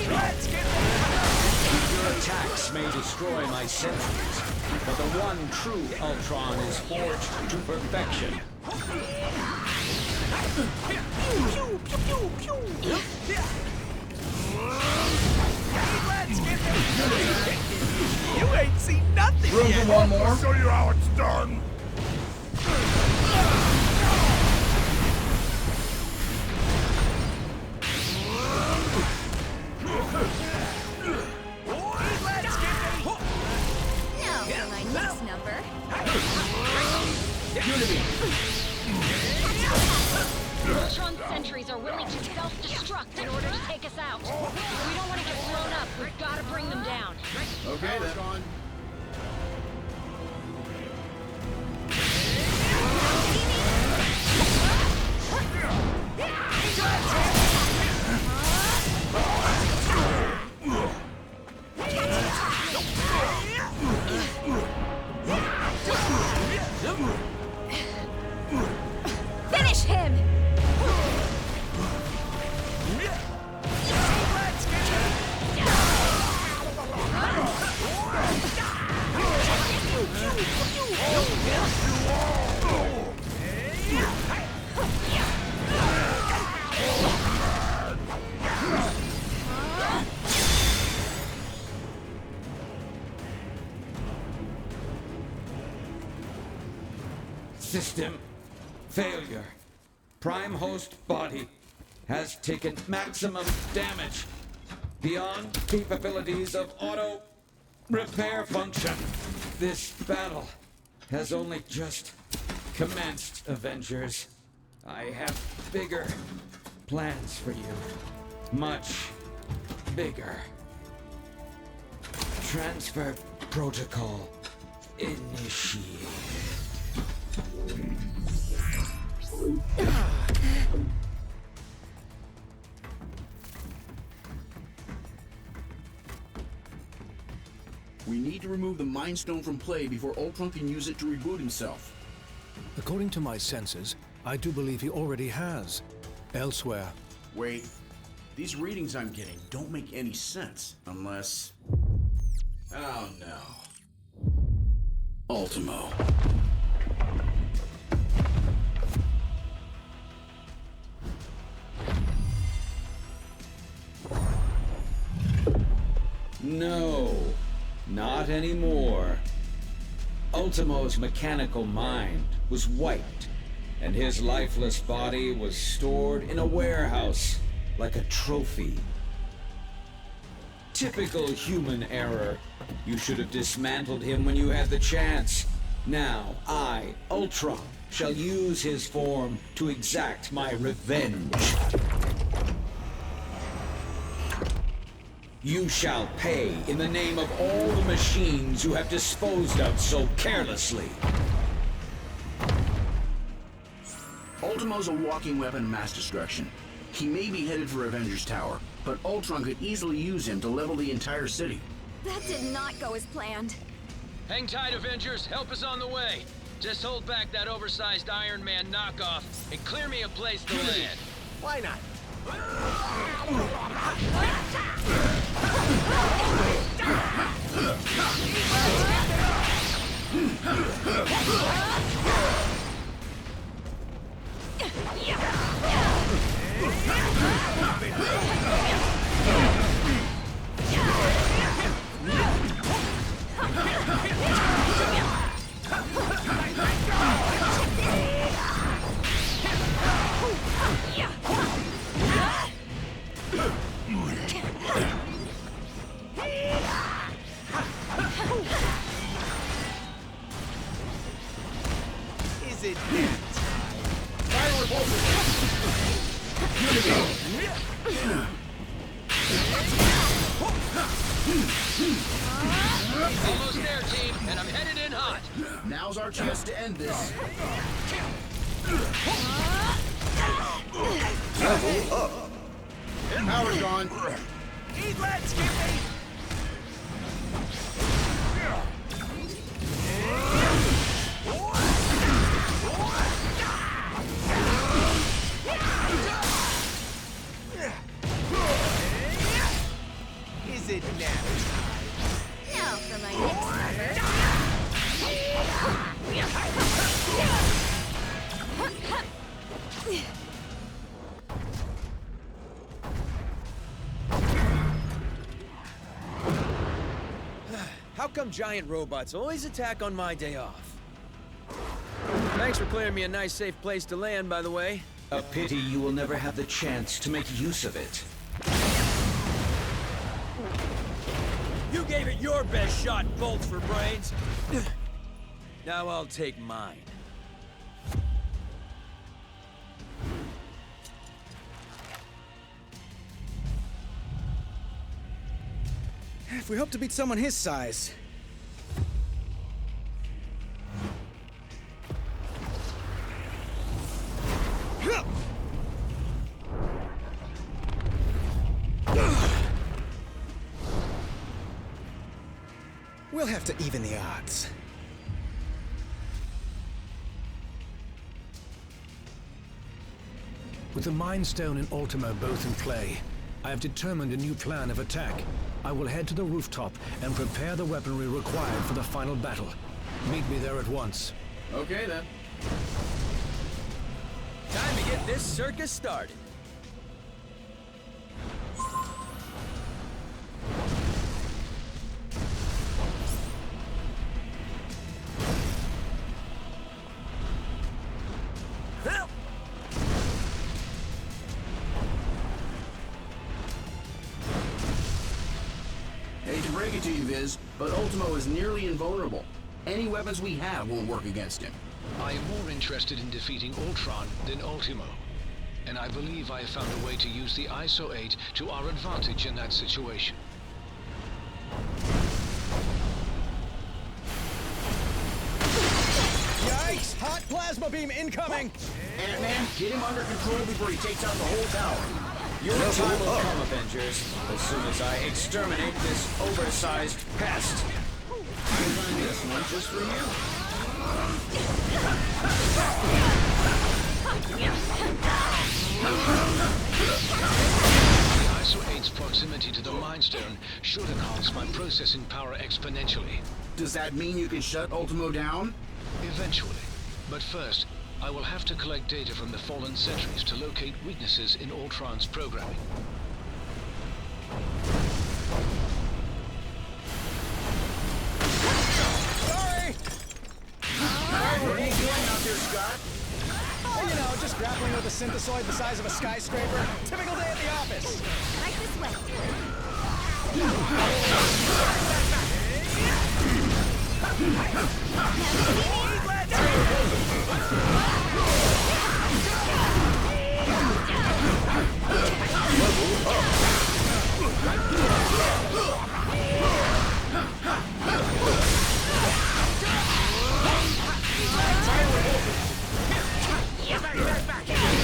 Let's get my centuries, but the one true Ultron is forged to perfection. You ain't seen nothing Room yet. for one more. I'll show you how it's done. Now for my next number. Ultron sentries are willing to self-destruct in order to take us out. If we don't want to get blown up, we've got to bring them down. Okay, that's on. Finish him! System failure. Prime host body has taken maximum damage beyond capabilities of auto repair function. This battle has only just commenced, Avengers. I have bigger plans for you. Much bigger. Transfer protocol initiated. We need to remove the Mind Stone from play before Ultron can use it to reboot himself. According to my senses, I do believe he already has. Elsewhere. Wait. These readings I'm getting don't make any sense unless... Oh no. Ultimo. No, not anymore. Ultimo's mechanical mind was wiped, and his lifeless body was stored in a warehouse like a trophy. Typical human error. You should have dismantled him when you had the chance. Now, I, Ultron, shall use his form to exact my revenge. You shall pay in the name of all the machines you have disposed of so carelessly. Ultimo's a walking weapon of mass destruction. He may be headed for Avengers Tower, but Ultron could easily use him to level the entire city. That did not go as planned. Hang tight, Avengers. Help is on the way. Just hold back that oversized Iron Man knockoff and clear me a place to land. Why not? Is it that Almost there, team, and I'm headed in hot. Now's our chance to end this. Level up. Power's gone. Eat, let's get me. Is it now? Now for my next How come giant robots always attack on my day off? Thanks for clearing me a nice, safe place to land, by the way. A pity you will never have the chance to make use of it. You gave it your best shot, bolts for brains. Now I'll take mine. If we hope to beat someone his size. We'll have to even the odds. With the Mind Stone and Ultimo both in play, I have determined a new plan of attack. I will head to the rooftop and prepare the weaponry required for the final battle. Meet me there at once. Okay, then. Time to get this circus started. Hate to break it to you, Viz, but Ultimo is nearly invulnerable. Any weapons we have won't work against him. I am more interested in defeating Ultron than Ultimo, and I believe I have found a way to use the ISO 8 to our advantage in that situation. Yikes! Hot plasma beam incoming! Ant-Man, get him under control before he takes out the whole tower. Your time will come, Avengers, as soon as I exterminate this oversized pest. Designed this one just for you. The ISO 8's proximity to the Mind Stone should enhance my processing power exponentially. Does that mean you can shut Ultimo down? Eventually. But first, I will have to collect data from the fallen sentries to locate weaknesses in Ultron's programming. Sorry! What are you doing out there, Scott? Oh, you know, just grappling with a synthesoid the size of a skyscraper. Typical day at the office. Right this way.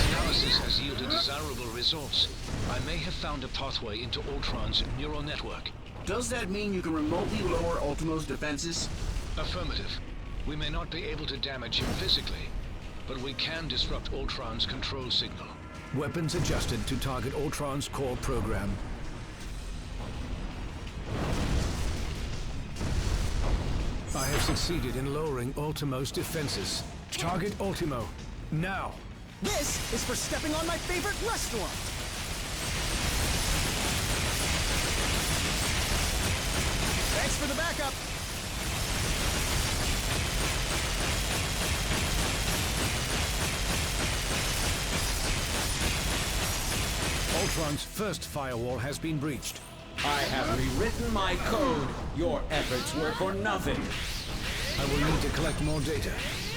Analysis has yielded desirable results. I may have found a pathway into Ultron's neural network. Does that mean you can remotely lower Ultimo's defenses? Affirmative. We may not be able to damage him physically, but we can disrupt Ultron's control signal. Weapons adjusted to target Ultron's core program. I have succeeded in lowering Ultimo's defenses. Target Ultimo, now! This is for stepping on my favorite restaurant! Thanks for the backup! Ultron's first firewall has been breached. I have rewritten my code. Your efforts were for nothing. I will need to collect more data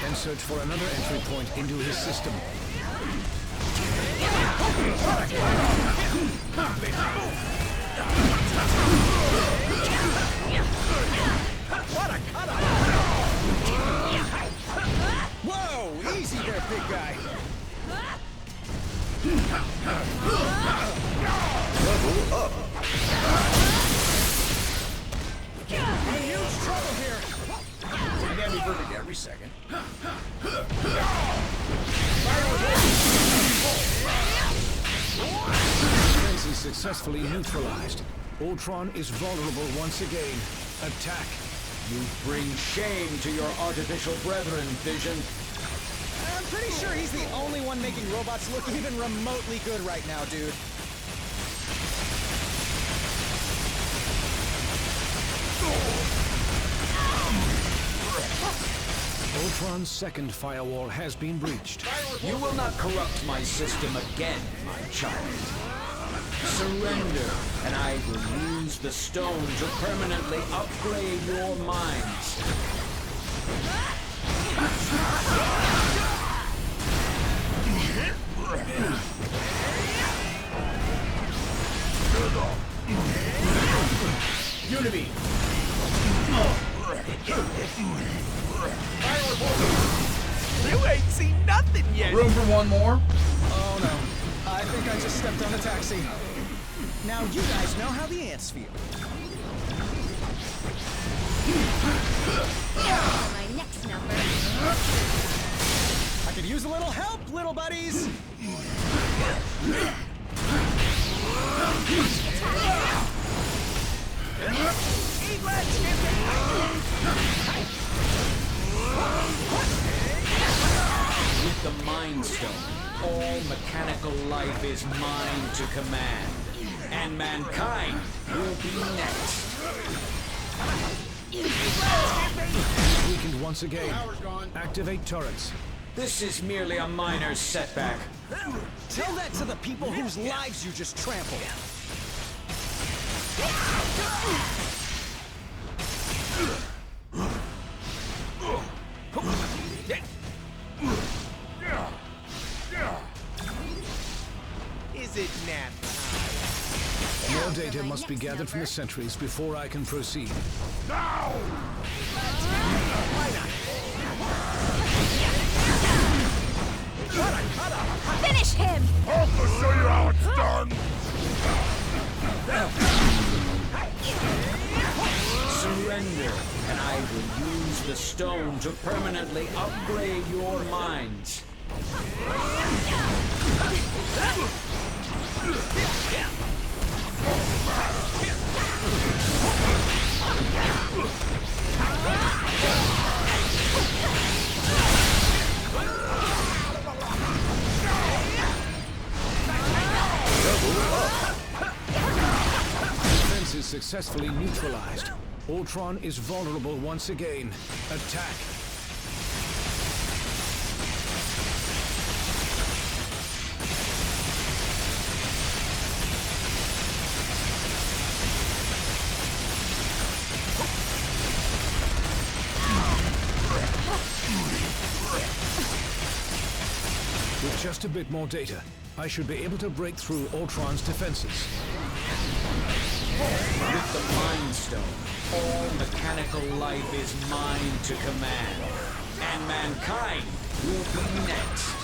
and search for another entry point into his system. What a cutout! Whoa! Easy there, big guy! Level up! In huge trouble here! You gotta be perfect every second. Defense is successfully neutralized. Ultron is vulnerable once again. Attack! You bring shame to your artificial brethren, Vision. I'm Pretty sure he's the only one making robots look even remotely good right now, dude. Ultron's second firewall has been breached. You will not corrupt my system again, my child. Surrender, and I will use the stone to permanently upgrade your minds. Unity! You ain't seen nothing yet! Room for one more? Oh no. I think I just stepped on a taxi. Now you guys know how the ants feel. My next number. I could use a little help, little buddies! With the Mind Stone, all mechanical life is mine to command, and mankind will be next. Weakened once again. Activate turrets. This is merely a minor setback. Tell that to the people whose lives you just trampled. Is it nap time? More data must be gathered from the sentries before I can proceed. Now! Finish him! I'll show you how it's done! Surrender, and I will use the stone to permanently upgrade your minds. Defense is successfully neutralized. Ultron is vulnerable once again. Attack. With just a bit more data, I should be able to break through Ultron's defenses. With the Mind Stone, all mechanical life is mine to command, and mankind will be next.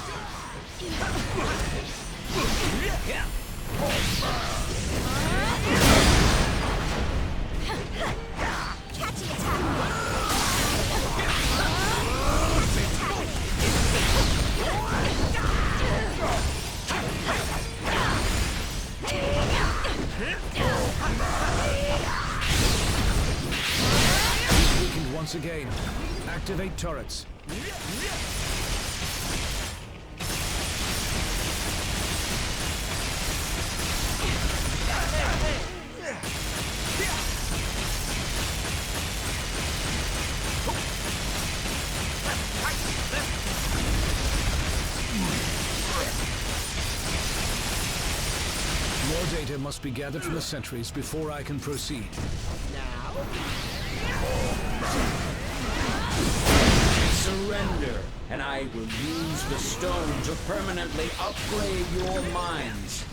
Catching attack! Weakened once again. Activate turrets. More data must be gathered from the sentries before I can proceed. Surrender, and I will use the stone to permanently upgrade your minds.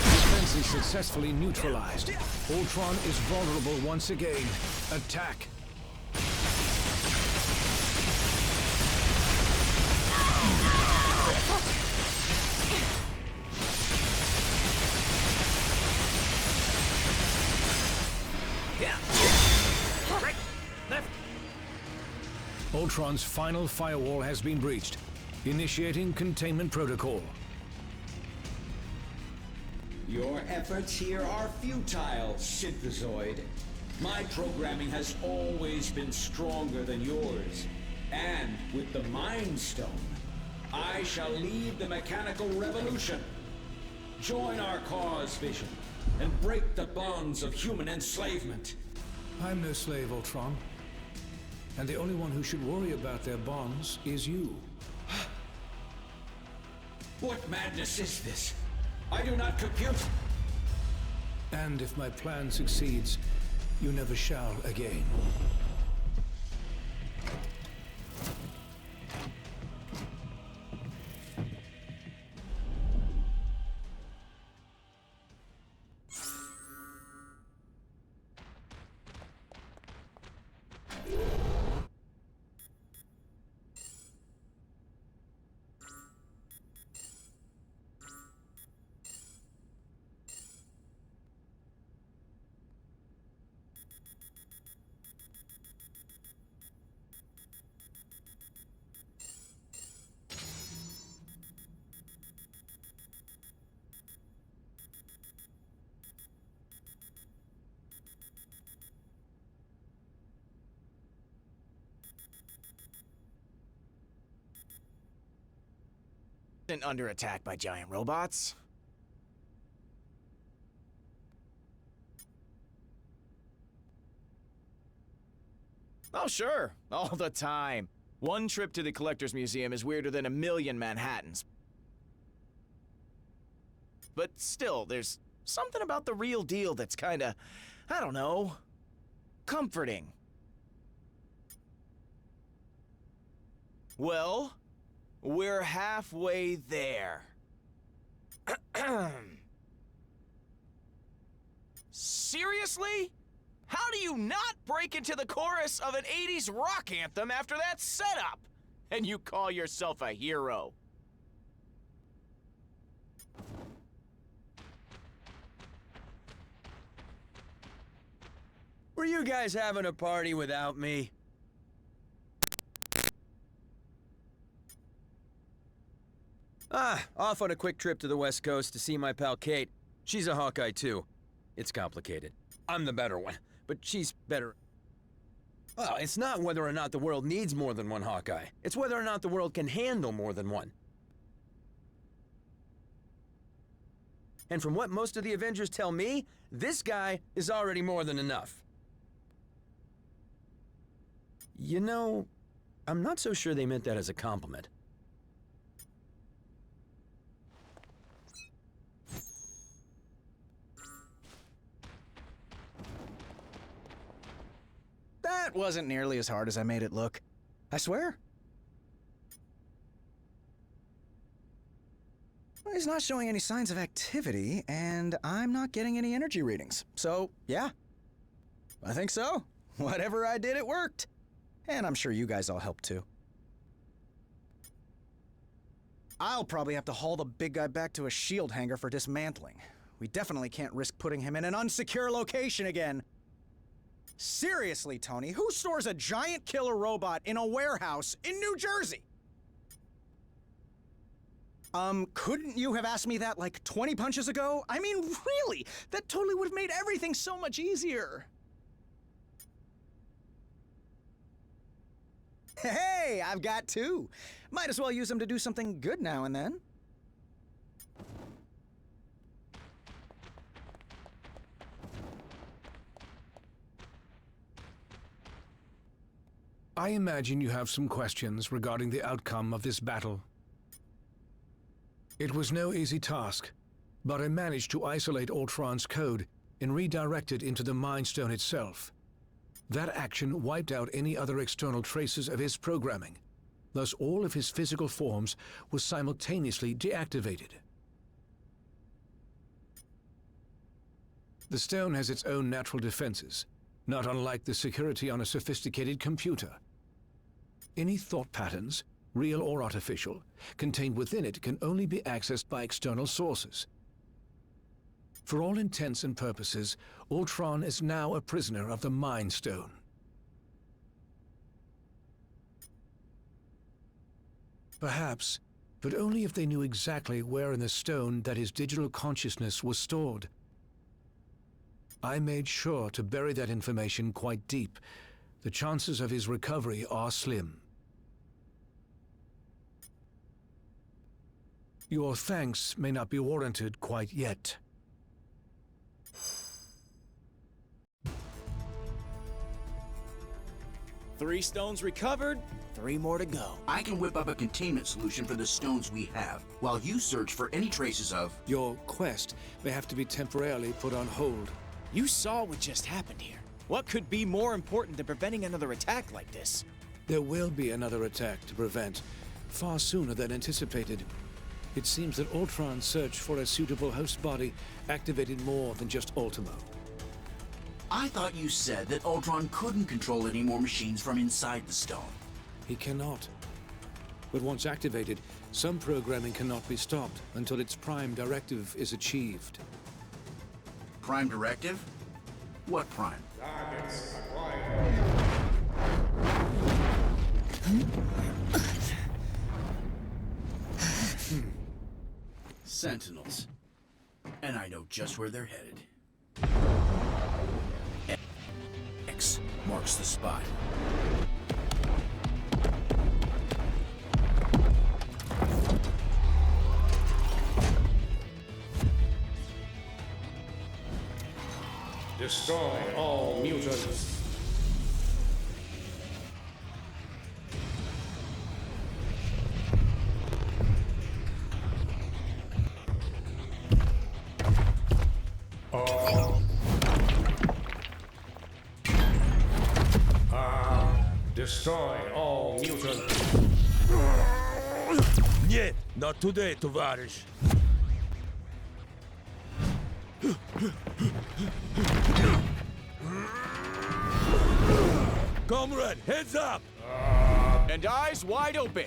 Defense is successfully neutralized. Ultron is vulnerable once again. Attack. Right, left. Ultron's final firewall has been breached. Initiating containment protocol. Your efforts here are futile, Synthezoid. My programming has always been stronger than yours. And with the Mind Stone, I shall lead the mechanical revolution. Join our cause, Vision, and break the bonds of human enslavement. I'm no slave, Ultron. And the only one who should worry about their bonds is you. What madness is this? I do not compute. And if my plan succeeds, you never shall again. Under attack by giant robots? Oh, sure. All the time. One trip to the Collector's Museum is weirder than a million Manhattans. But still, there's something about the real deal that's kinda, I don't know, comforting. Well, we're halfway there. Seriously? How do you not break into the chorus of an 80s rock anthem after that setup? And you call yourself a hero? Were you guys having a party without me? Off on a quick trip to the West Coast to see my pal Kate. She's a Hawkeye too. It's complicated. I'm the better one, but she's better. Well, it's not whether or not the world needs more than one Hawkeye. It's whether or not the world can handle more than one. And from what most of the Avengers tell me, this guy is already more than enough. You know, I'm not so sure they meant that as a compliment. That wasn't nearly as hard as I made it look. I swear. Well, he's not showing any signs of activity, and I'm not getting any energy readings. So, yeah. I think so. Whatever I did, it worked. And I'm sure you guys all helped too. I'll probably have to haul the big guy back to a shield hangar for dismantling. We definitely can't risk putting him in an unsecure location again. Seriously, Tony, who stores a giant killer robot in a warehouse in New Jersey? Couldn't you have asked me that like 20 punches ago? I mean, really? That totally would have made everything so much easier. Hey, I've got two. Might as well use them to do something good now and then. I imagine you have some questions regarding the outcome of this battle. It was no easy task, but I managed to isolate Ultron's code and redirect it into the Mind Stone itself. That action wiped out any other external traces of his programming. Thus, all of his physical forms were simultaneously deactivated. The stone has its own natural defenses, not unlike the security on a sophisticated computer. Any thought patterns, real or artificial, contained within it can only be accessed by external sources. For all intents and purposes, Ultron is now a prisoner of the Mind Stone. Perhaps, but only if they knew exactly where in the stone that his digital consciousness was stored. I made sure to bury that information quite deep. The chances of his recovery are slim. Your thanks may not be warranted quite yet. 3 stones recovered, 3 more to go. I can whip up a containment solution for the stones we have, while you search for any traces of... Your quest may have to be temporarily put on hold. You saw what just happened here. What could be more important than preventing another attack like this? There will be another attack to prevent, far sooner than anticipated. It seems that Ultron's search for a suitable host body activated more than just Ultimo. I thought you said that Ultron couldn't control any more machines from inside the stone. He cannot. But once activated, some programming cannot be stopped until its prime directive is achieved. Prime directive? What prime? Targets acquired. Sentinels. And I know just where they're headed. X marks the spot. Destroy all mutants. Destroy all mutants. Нет, not today, товарищ. Comrade, heads up! And eyes wide open.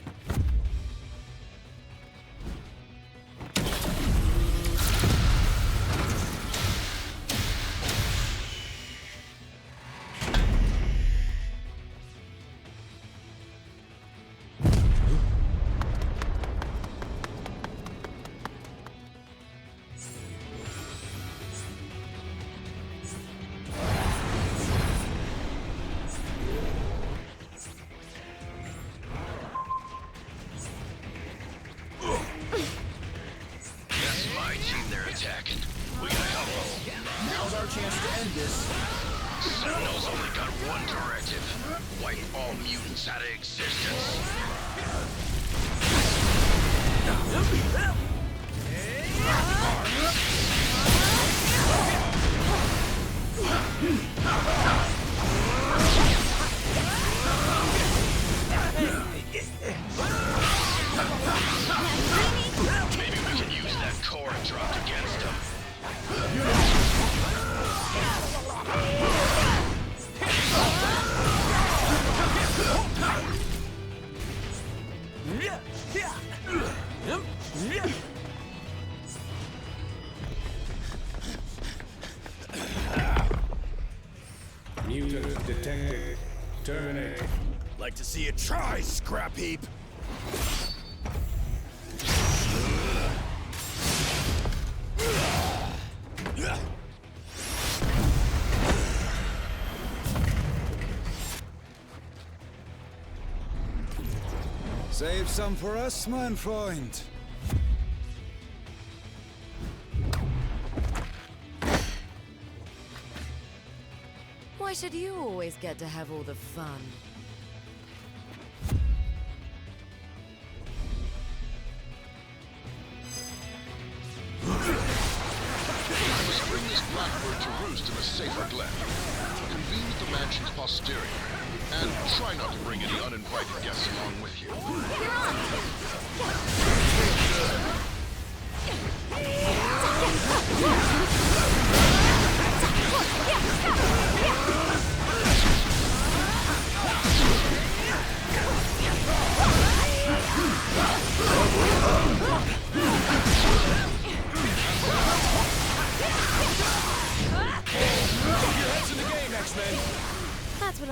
Sentinel's only got one directive. Wipe all mutants out of existence. Maybe we can use that core dropped against him. Mutant detected. Terminate. Like to see you try, scrap heap. Save some for us, mein Freund. Why should you always get to have all the fun? I must bring this blackbird to roost in a safer glen. Convene with the mansion's posterior, and try not to bring any uninvited guests along with you.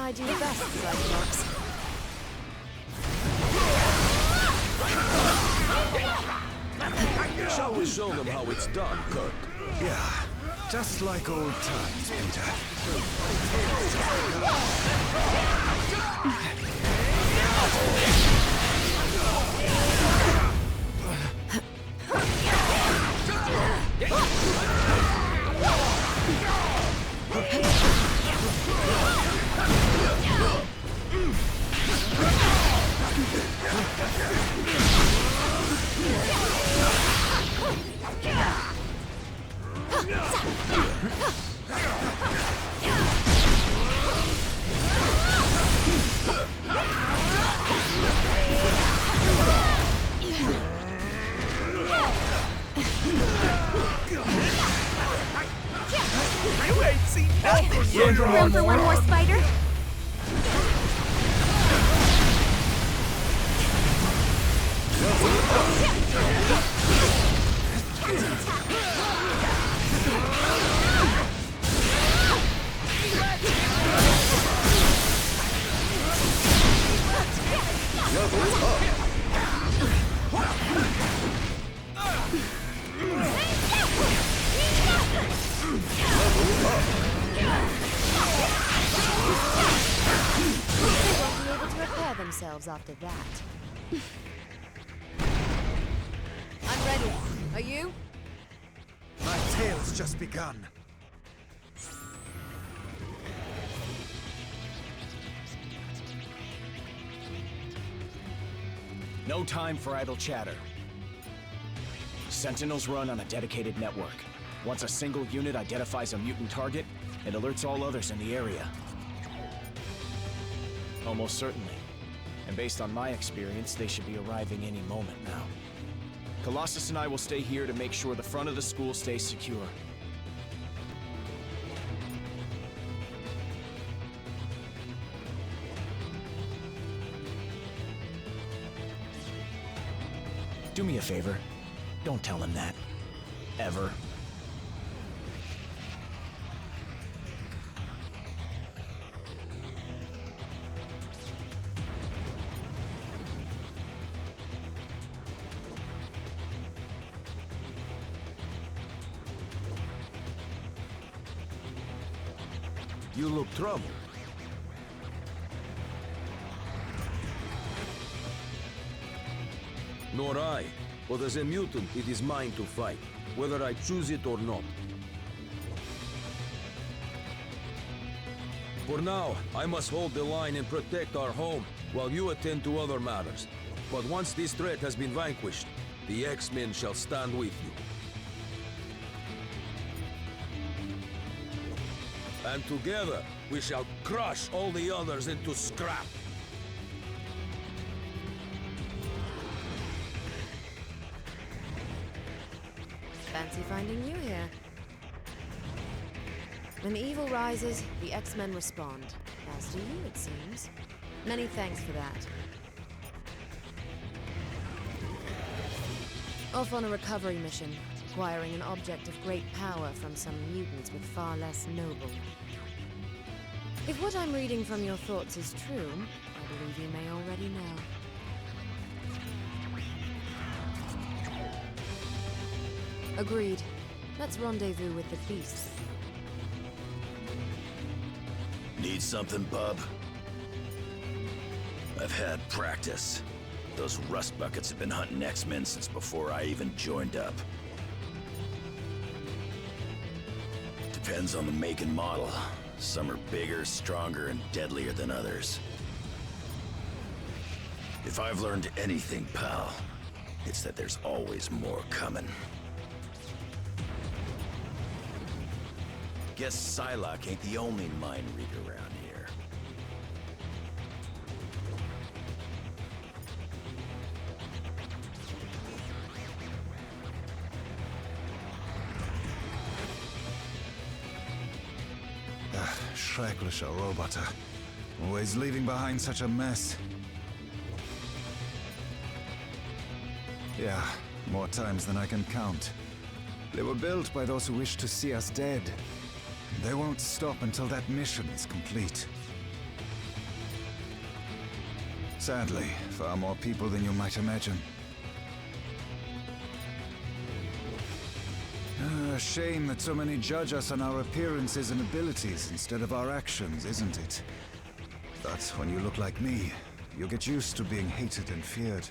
I do best, Cyclops. Shall we show them how it's done, Kurt? Yeah, just like old times, Peter. You ain't seen nothing. Room for one more spider? Themselves after that. I'm ready. Are you? My tale's just begun. No time for idle chatter. Sentinels run on a dedicated network. Once a single unit identifies a mutant target, it alerts all others in the area. Almost certainly. And based on my experience, they should be arriving any moment now. Colossus and I will stay here to make sure the front of the school stays secure. Do me a favor. Don't tell him that. Ever. You look troubled. Nor I. But as a mutant, it is mine to fight, whether I choose it or not. For now, I must hold the line and protect our home, while you attend to other matters. But once this threat has been vanquished, the X-Men shall stand with you. And together, we shall crush all the others into scrap. Fancy finding you here. When evil rises, the X-Men respond. As do you, it seems. Many thanks for that. Off on a recovery mission, acquiring an object of great power from some mutants with far less noble. If what I'm reading from your thoughts is true, I believe you may already know. Agreed. Let's rendezvous with the beasts. Need something, bub? I've had practice. Those rust buckets have been hunting X-Men since before I even joined up. Depends on the make and model. Some are bigger, stronger, and deadlier than others. If I've learned anything, pal, it's that there's always more coming. Guess Psylocke ain't the only mind reader around here. Schrecklicher Roboter. Always leaving behind such a mess. Yeah, more times than I can count. They were built by those who wish to see us dead. They won't stop until that mission is complete. Sadly, far more people than you might imagine. A shame that so many judge us on our appearances and abilities instead of our actions, isn't it? But when you look like me, you get used to being hated and feared.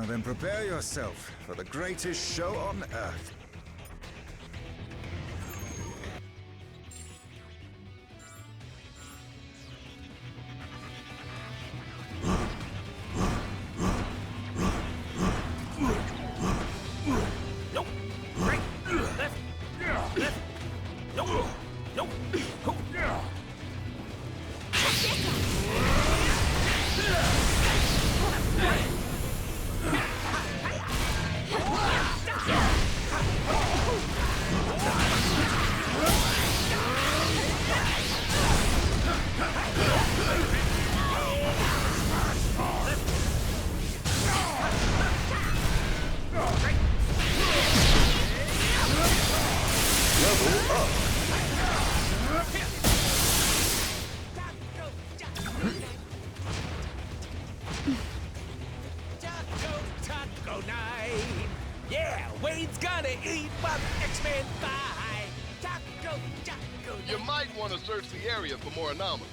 Then prepare yourself for the greatest show on Earth. You might want to search the area for more anomalies.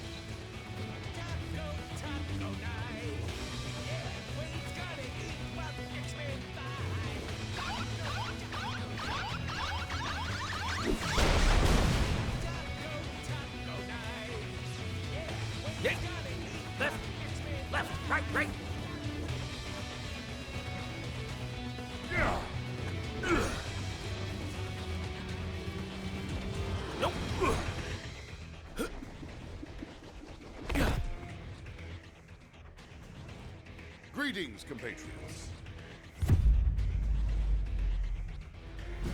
Left, right. Greetings, compatriots.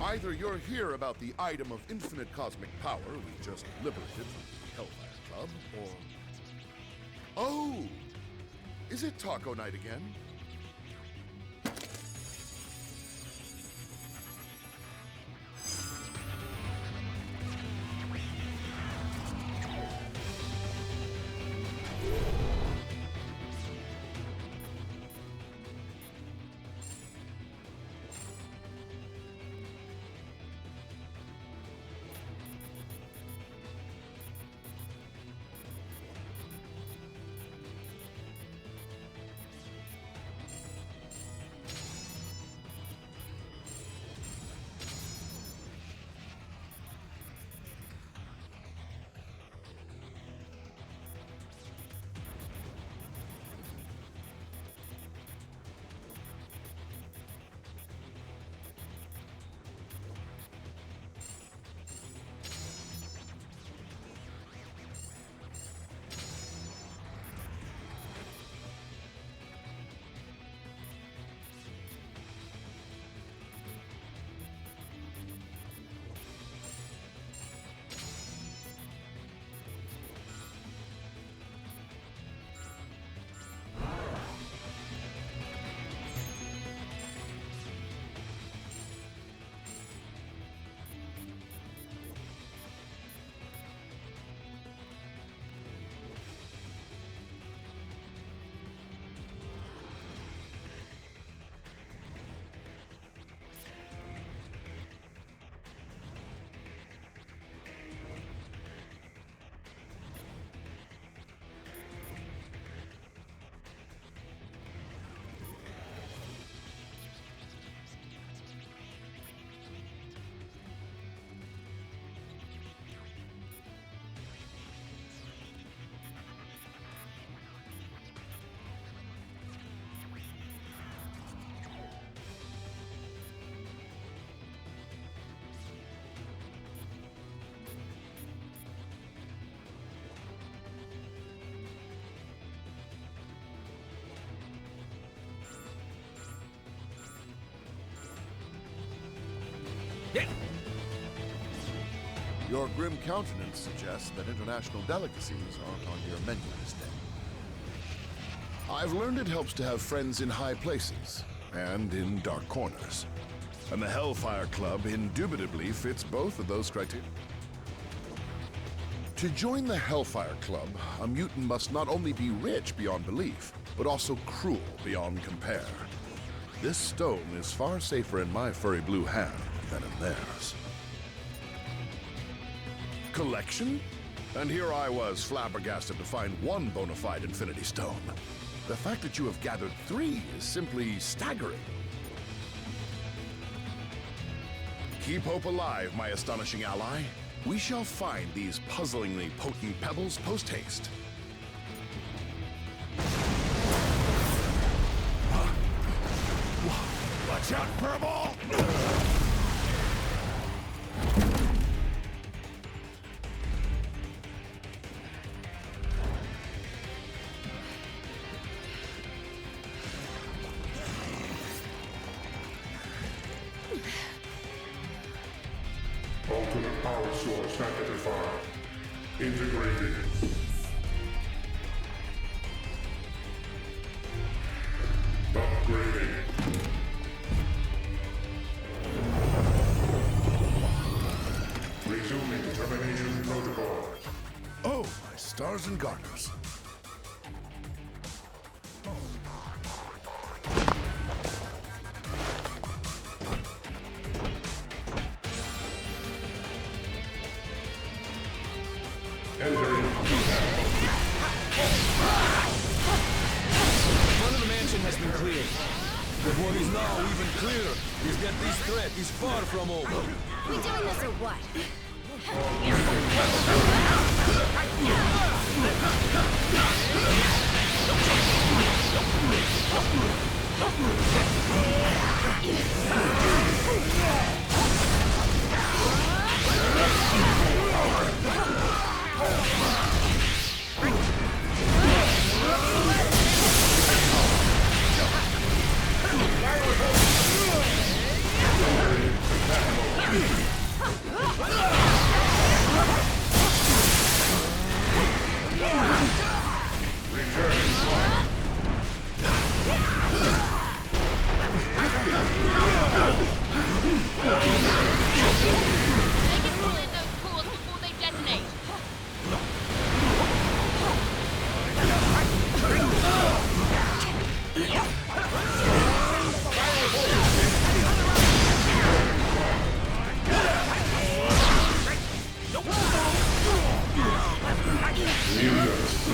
Either you're here about the item of infinite cosmic power we just liberated from the Hellfire Club, or... Oh! Is it taco night again? Your grim countenance suggests that international delicacies aren't on your menu this day. I've learned it helps to have friends in high places and in dark corners. And the Hellfire Club indubitably fits both of those criteria. To join the Hellfire Club, a mutant must not only be rich beyond belief, but also cruel beyond compare. This stone is far safer in my furry blue hand than in theirs. Collection? And here I was, flabbergasted to find one bona fide Infinity Stone. The fact that you have gathered 3 is simply staggering. Keep hope alive, my astonishing ally. We shall find these puzzlingly potent pebbles post-haste. Watch out, Furball! Alternate power source identified. Integrated. Upgrading. Resuming termination protocol. Oh, my stars and garters. Front of the mansion has been cleared. But what is now even clearer is that this threat is far from over. We doing this or what?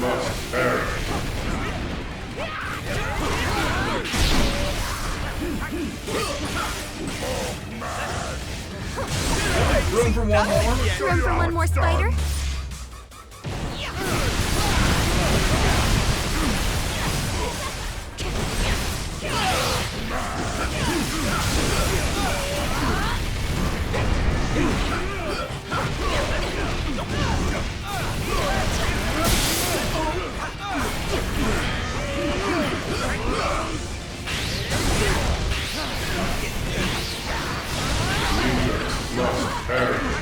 Must perish. Room for one more? Room for one more spider? Must perish.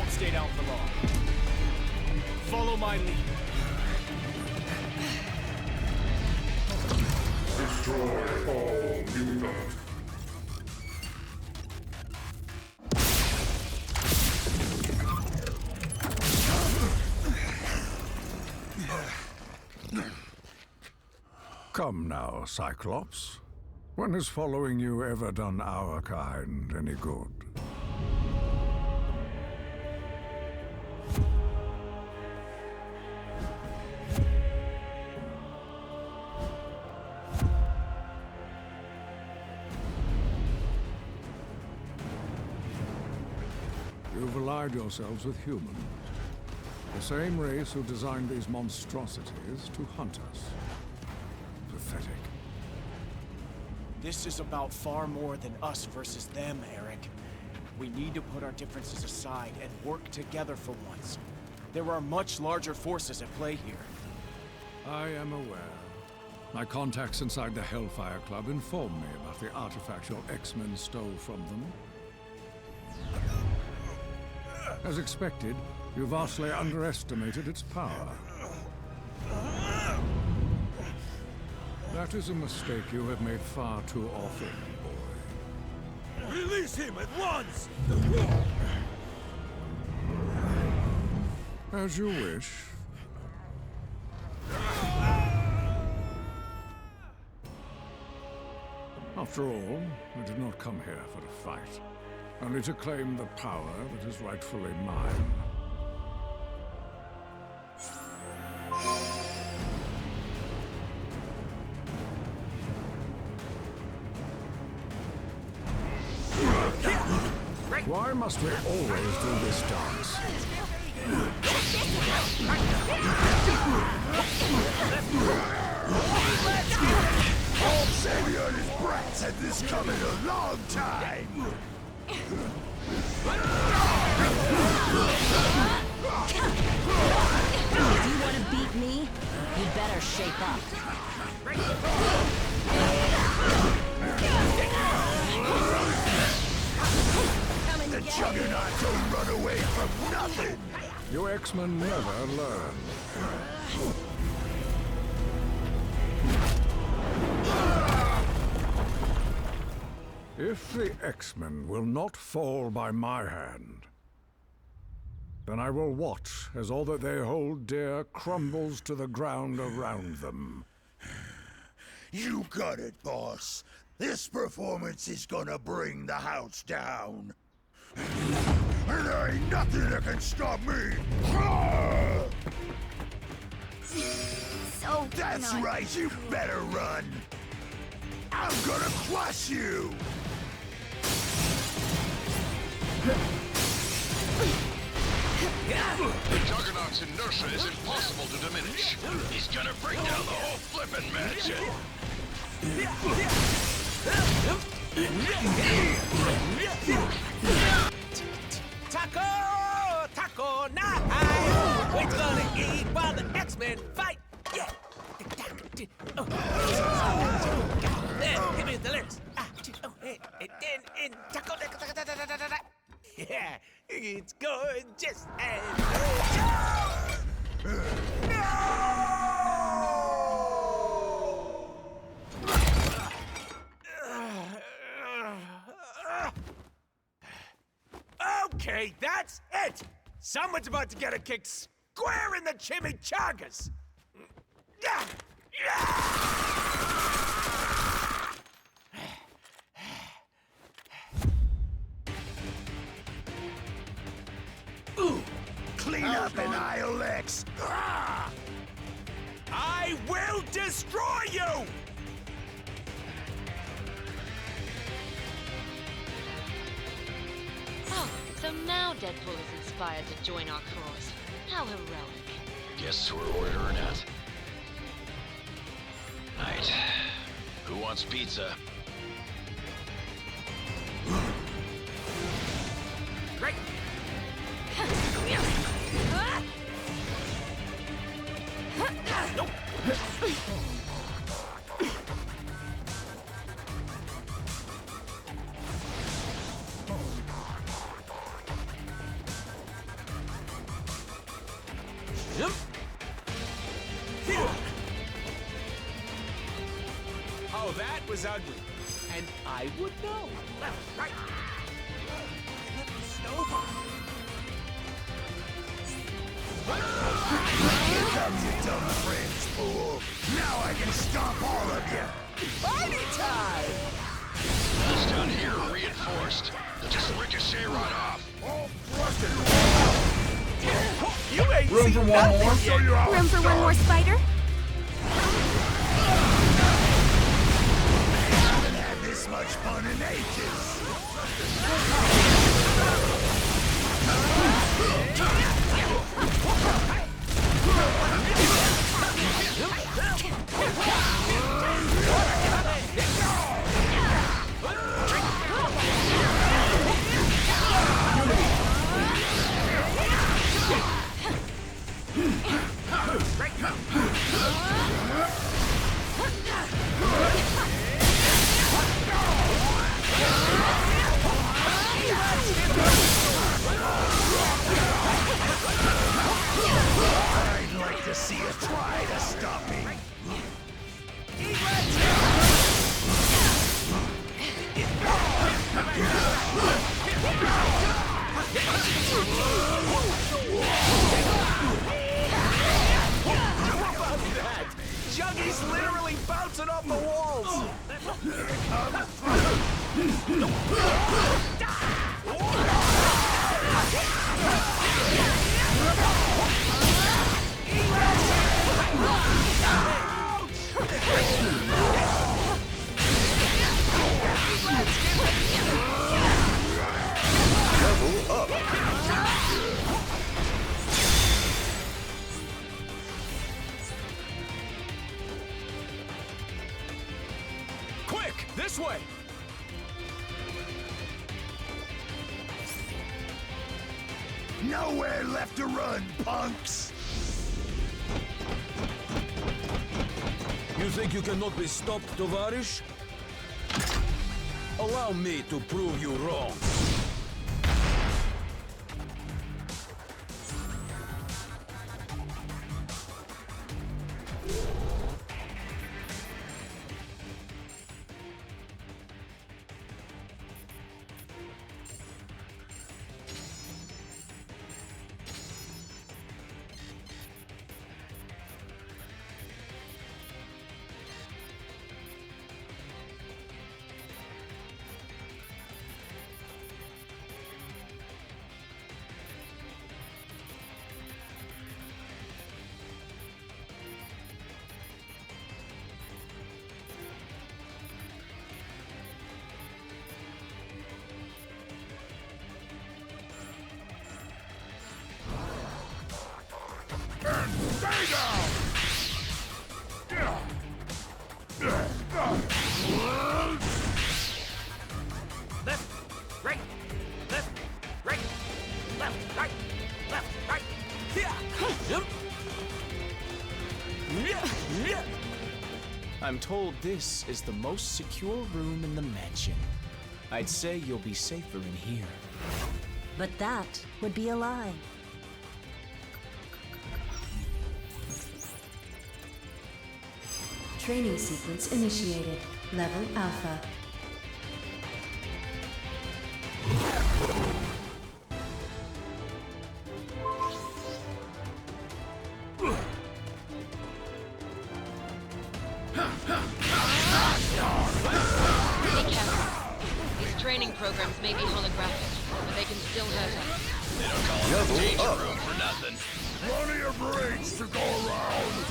Stay down for long. Follow my lead. Destroy all mutants. Come now, Cyclops. When has following you ever done our kind any good? allied yourselves with humans. The same race who designed these monstrosities to hunt us. Pathetic. This is about far more than us versus them, Eric. We need to put our differences aside and work together for once. There are much larger forces at play here. I am aware. My contacts inside the Hellfire Club informed me about the artifact your X-Men stole from them. As expected, you vastly underestimated its power. That is a mistake you have made far too often, boy. Release him at once! As you wish. After all, I did not come here for a fight, only to claim the power that is rightfully mine. Why must we always do this dance? Old Savior and his brats had this coming a long time! If you want to beat me, you better shape up. The Juggernaut don't run away from nothing! You X-Men never learn. If the X-Men will not fall by my hand, then I will watch as all that they hold dear crumbles to the ground around them. You got it, boss. This performance is gonna bring the house down. And there ain't nothing that can stop me! So that's right, you better run! I'm gonna crush you! The Juggernaut's inertia is impossible to diminish. He's gonna break down the whole flippin' mansion! Taco! Taco night! We're gonna eat while the X-Men fight! Yeah! There, give me the lyrics. Taco, yeah, it's gorgeous and... Okay, that's it! Someone's about to get a kick square in the chimichangas! Ooh! Clean up an ILX! I will destroy you! Oh, so now Deadpool is inspired to join our cause. How heroic. Guess we're ordering out. Right. Who wants pizza? Great! Nope. Oh, that was ugly. And I would know. Left, right. Snowball. Here comes your dumb friends, fool! Now I can stomp all of you! Party time! This down here are reinforced. They'll just ricochet right off. All thrusted! You ain't Room seen for one nothing more? yet. Show you how Room it's for one done. more spider? Haven't had this much fun in ages! walls! Level up. Quick! This way! Nowhere left to run, punks! You think you cannot be stopped, Tovarish? Allow me to prove you wrong. Stay down! Left, right, left, right, left, right, left, right. I'm told this is the most secure room in the mansion. I'd say you'll be safer in here. But that would be a lie. Training sequence initiated. Level Alpha. Be careful. These training programs may be holographic, but they can still hurt us. They don't call it the danger room for nothing. Plenty of brains to go around.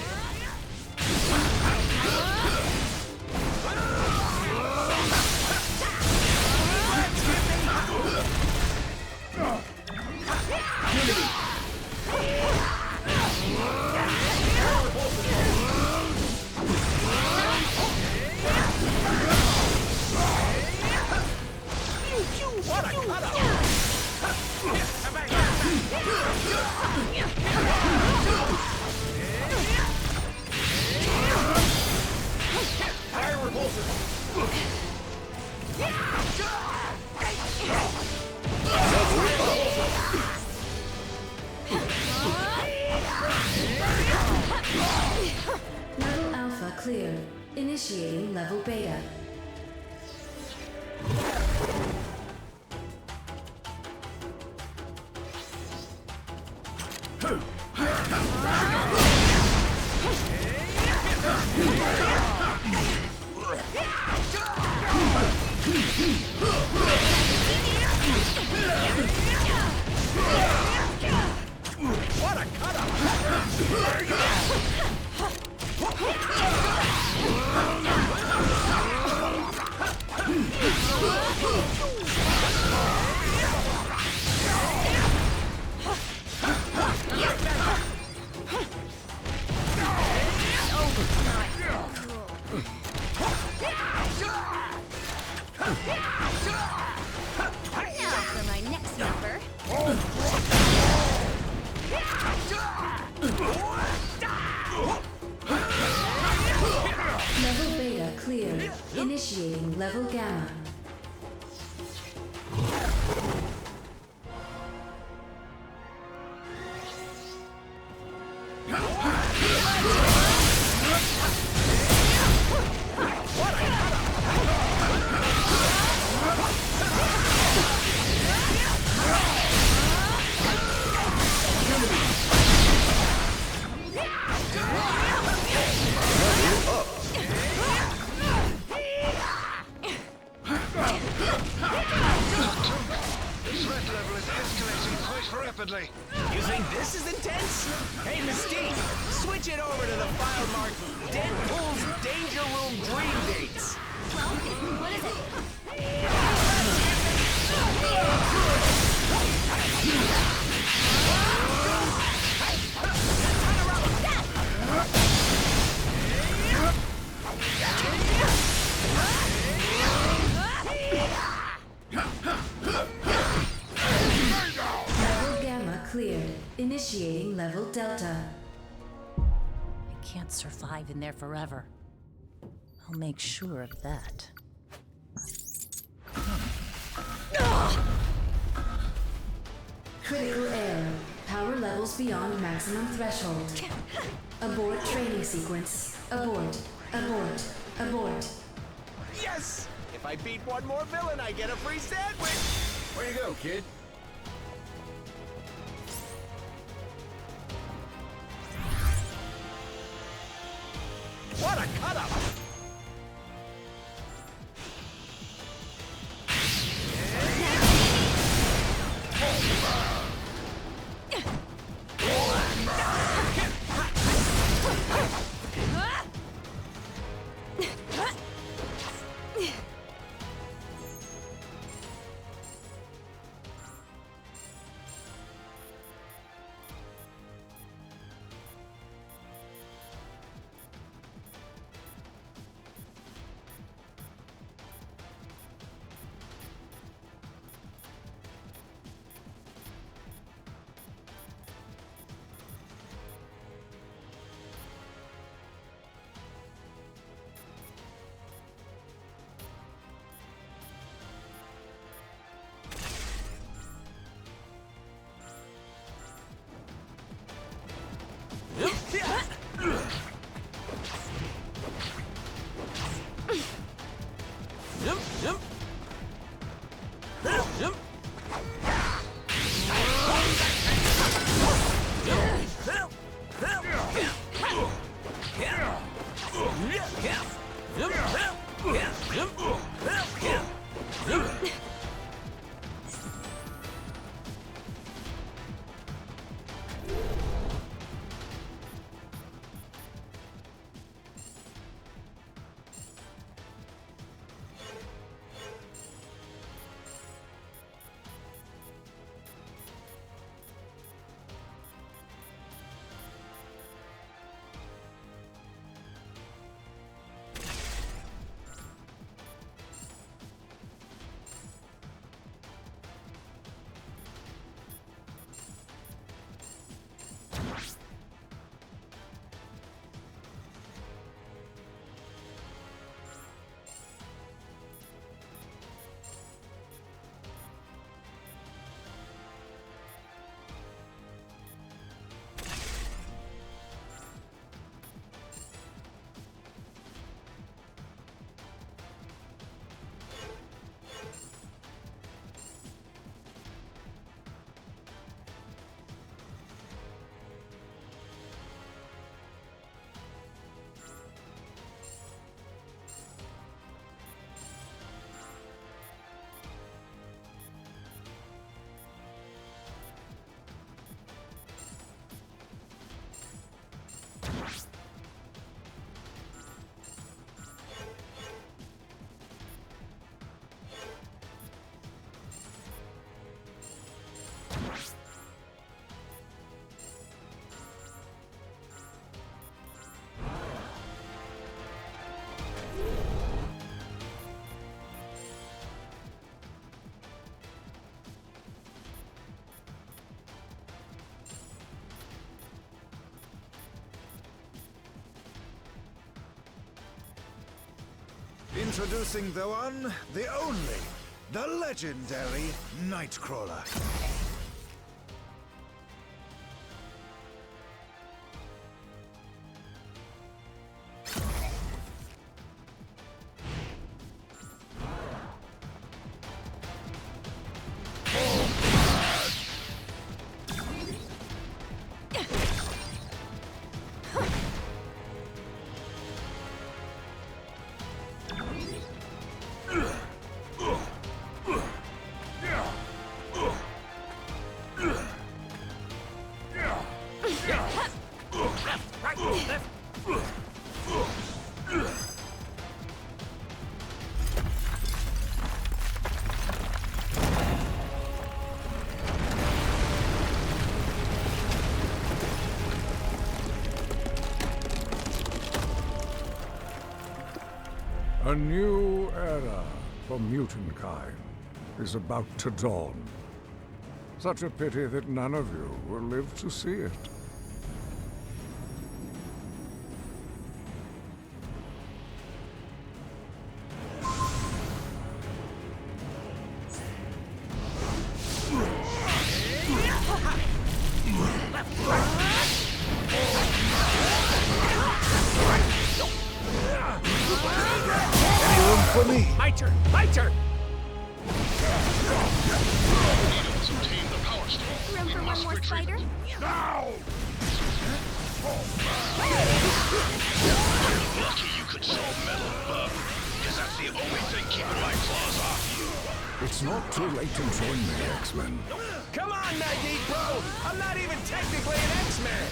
Level Alpha clear. Initiating level Beta. What a cut-up! For my next number. Level Beta clear. Initiating level Gamma. rapidly. You think this is intense? Hey, Mystique, switch it over to the file marked Deadpool's Danger Room Dream Dates. Well, what is it? Level Gamma cleared. Initiating level Delta. I can't survive in there forever. I'll make sure of that. Critical error. Power levels beyond maximum threshold. Abort training sequence. Abort. Abort. Abort. Yes! If I beat one more villain, I get a free sandwich! Where you go, kid? What a cut-up! Introducing the one, the only, the legendary Nightcrawler. A new era for mutant kind is about to dawn. Such a pity that none of you will live to see it. For me. My turn! My turn! Unidos obtain the power stone. Room for one more spider? Now! Lucky you could solve metal bug, because that's the only thing keeping my claws off you. It's not too late to join me, X-Men. Come on, Magneto, bro! I'm not even technically an X-Man!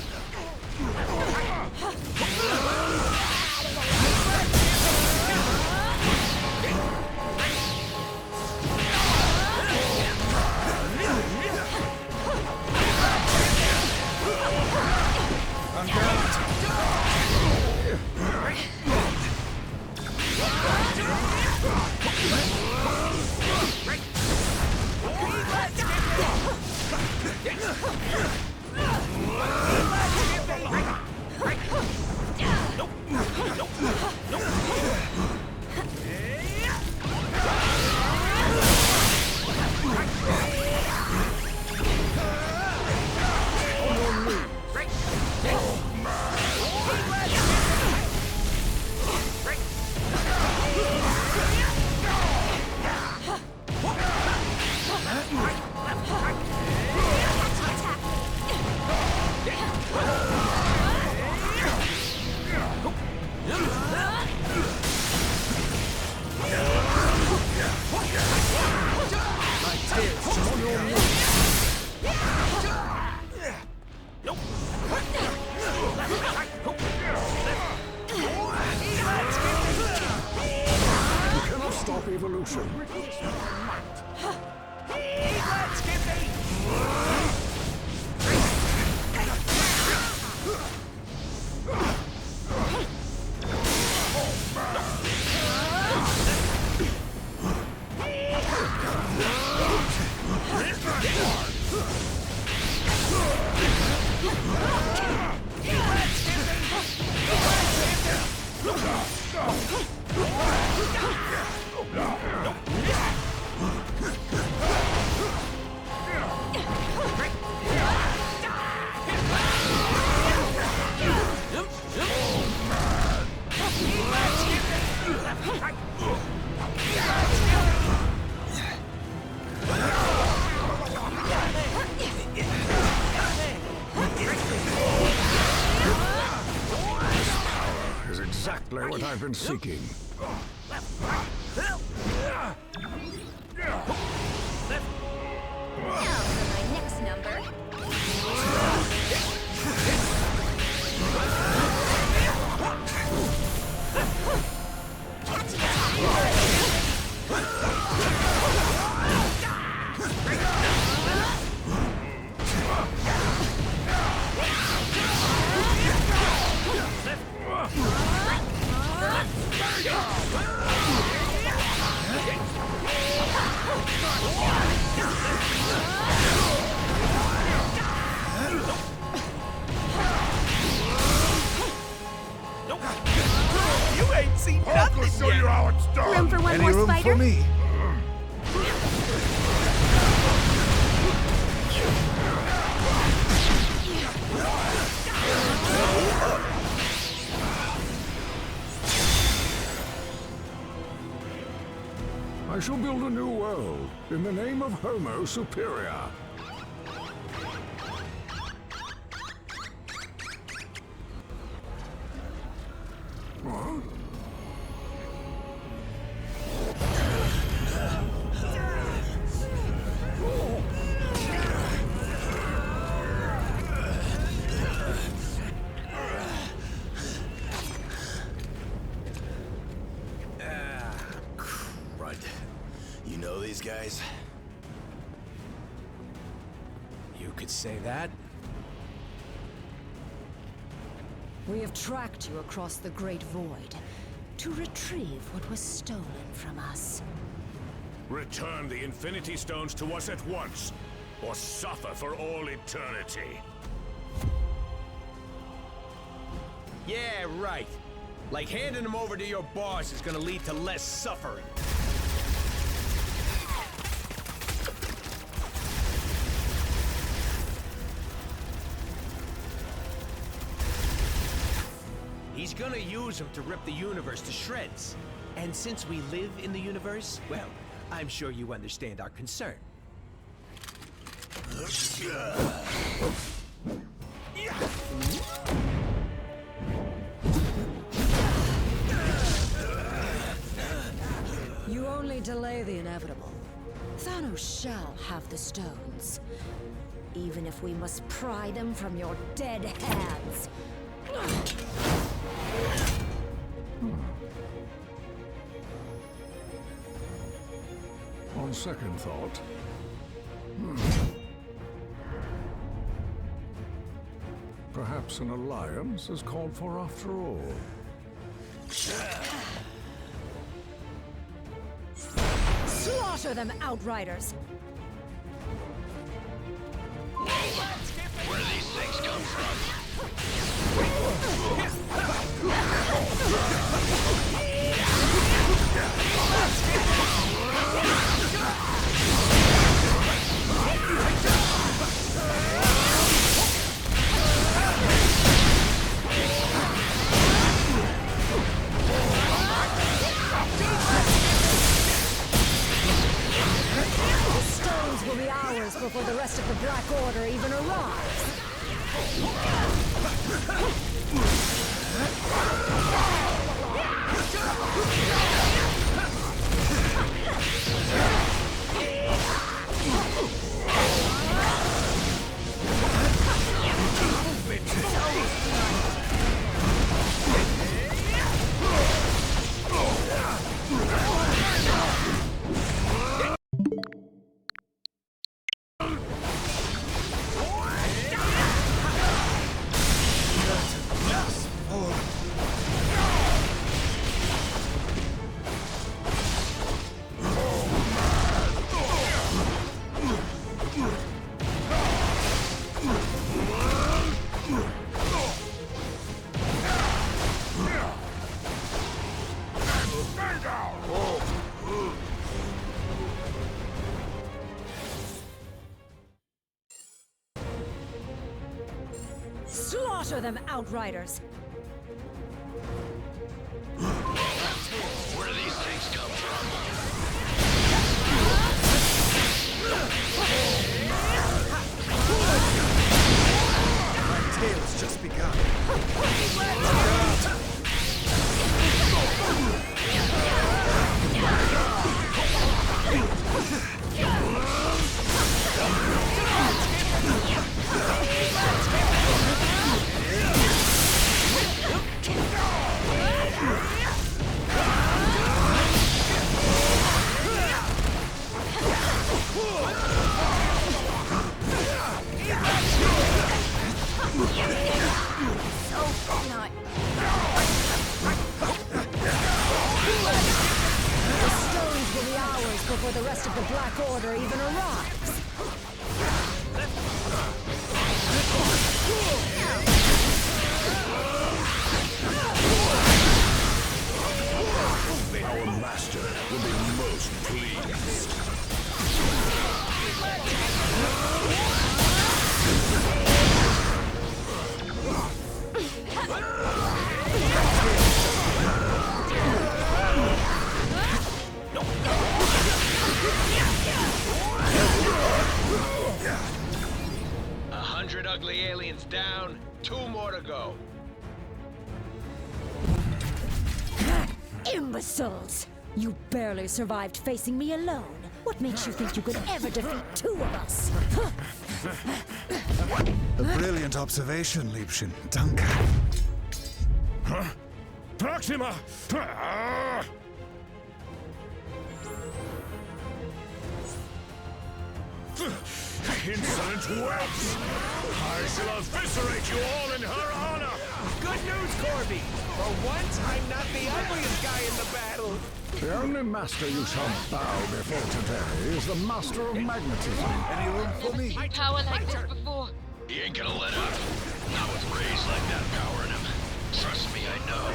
I'm down. Evolution. Exactly what I've been seeking. Now for my next number. You ain't seen nothing I'll show you how it's done. Room for one Any more room spider? for me? I shall build a new world in the name of Homo Superior. What? Crud. You know these guys? You could say that. We have tracked you across the Great Void. to retrieve what was stolen from us. Return the Infinity Stones to us at once, or suffer for all eternity. Yeah, right. Like handing them over to your boss is gonna lead to less suffering. He's gonna use them to rip the universe to shreds. And since we live in the universe, well, I'm sure you understand our concern. You only delay the inevitable. Thanos shall have the stones, even if we must pry them from your dead hands. On second thought, perhaps an alliance is called for after all. Slaughter them, Outriders! Where do these things come from? The stones will be ours before the rest of the Black Order even arrives. Slaughter them, Outriders! Where do these things come from? My tale's just begun. Before the rest of the Black Order even arrives. Our master will be most pleased. Ugly aliens down, 2 more to go. Imbeciles! You barely survived facing me alone. What makes you think you could ever defeat 2 of us? A brilliant observation, Liebchen. Danke. Huh? Proxima! Insolent whelps! I shall eviscerate you all in her honor! Good news, Corby! For once, I'm not the ugliest guy in the battle. The only master you shall bow before today is the master of magnetism. Any room for me? Power like this before. He ain't gonna let up. Not with rays like that power in him. Trust me, I know.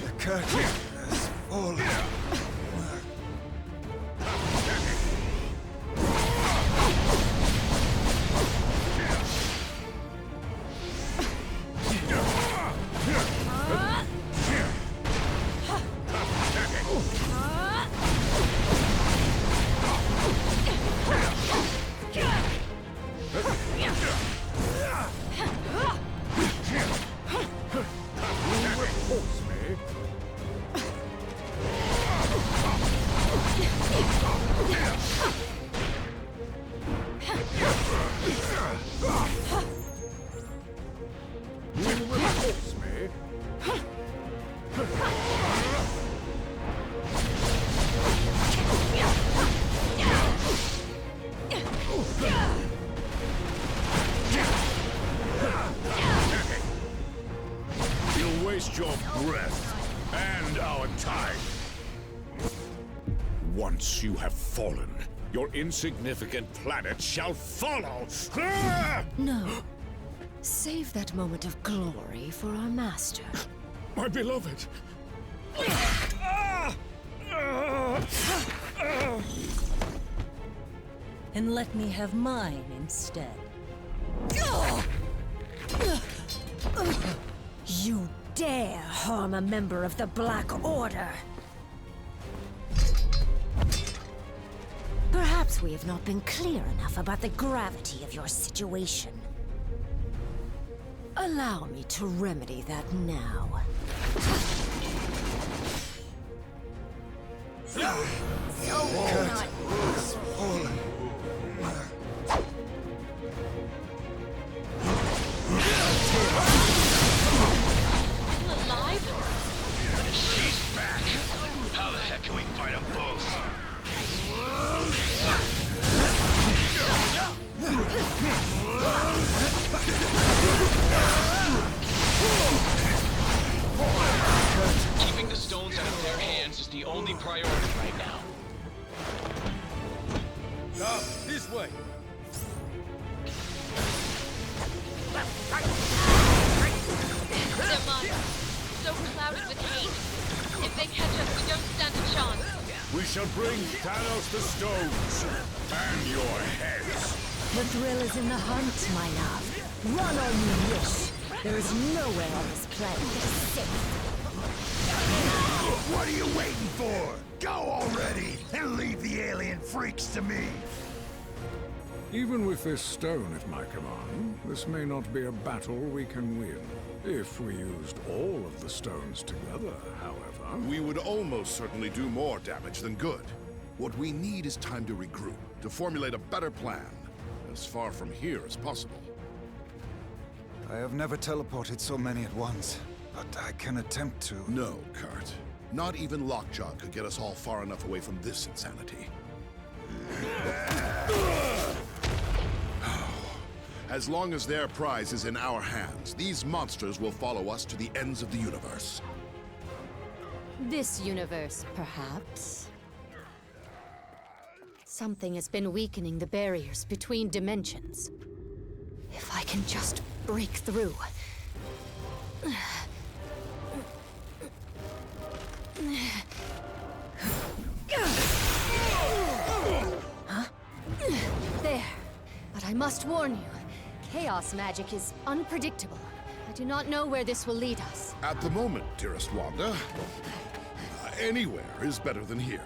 The curtain has fallen. You'll waste your breath and our time. Once you have fallen, your insignificant planet shall follow. No. Save that moment of glory for our master. My beloved. And let me have mine instead. You dare harm a member of the Black Order! Perhaps we have not been clear enough about the gravity of your situation. Allow me to remedy that now. She's back. How the heck can we fight them both? Keeping the stones out of their hands is the only priority right now. Come, this way. Their minds, so clouded with hate. If they catch us, we don't stand a chance. We shall bring Thanos the stones and your heads. The thrill is in the hunt, my love. Run all you wish. There is nowhere on this planet that is safe. What are you waiting for? Go already and leave the alien freaks to me. Even with this stone at my command, this may not be a battle we can win. If we used all of the stones together, however... We would almost certainly do more damage than good. What we need is time to regroup, to formulate a better plan, as far from here as possible. I have never teleported so many at once, but I can attempt to... No, Kurt. Not even Lockjaw could get us all far enough away from this insanity. As long as their prize is in our hands, these monsters will follow us to the ends of the universe. This universe, perhaps. Something has been weakening the barriers between dimensions. If I can just break through. Huh? There. But I must warn you, chaos magic is unpredictable. I do not know where this will lead us. At the moment, dearest Wanda, anywhere is better than here.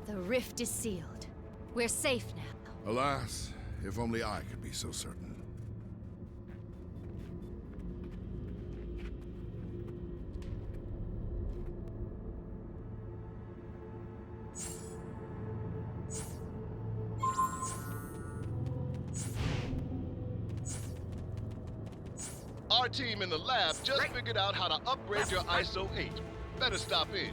The rift is sealed. We're safe now. Alas, if only I could be so certain. Our team in the lab just figured out how to upgrade your ISO 8. Better stop in.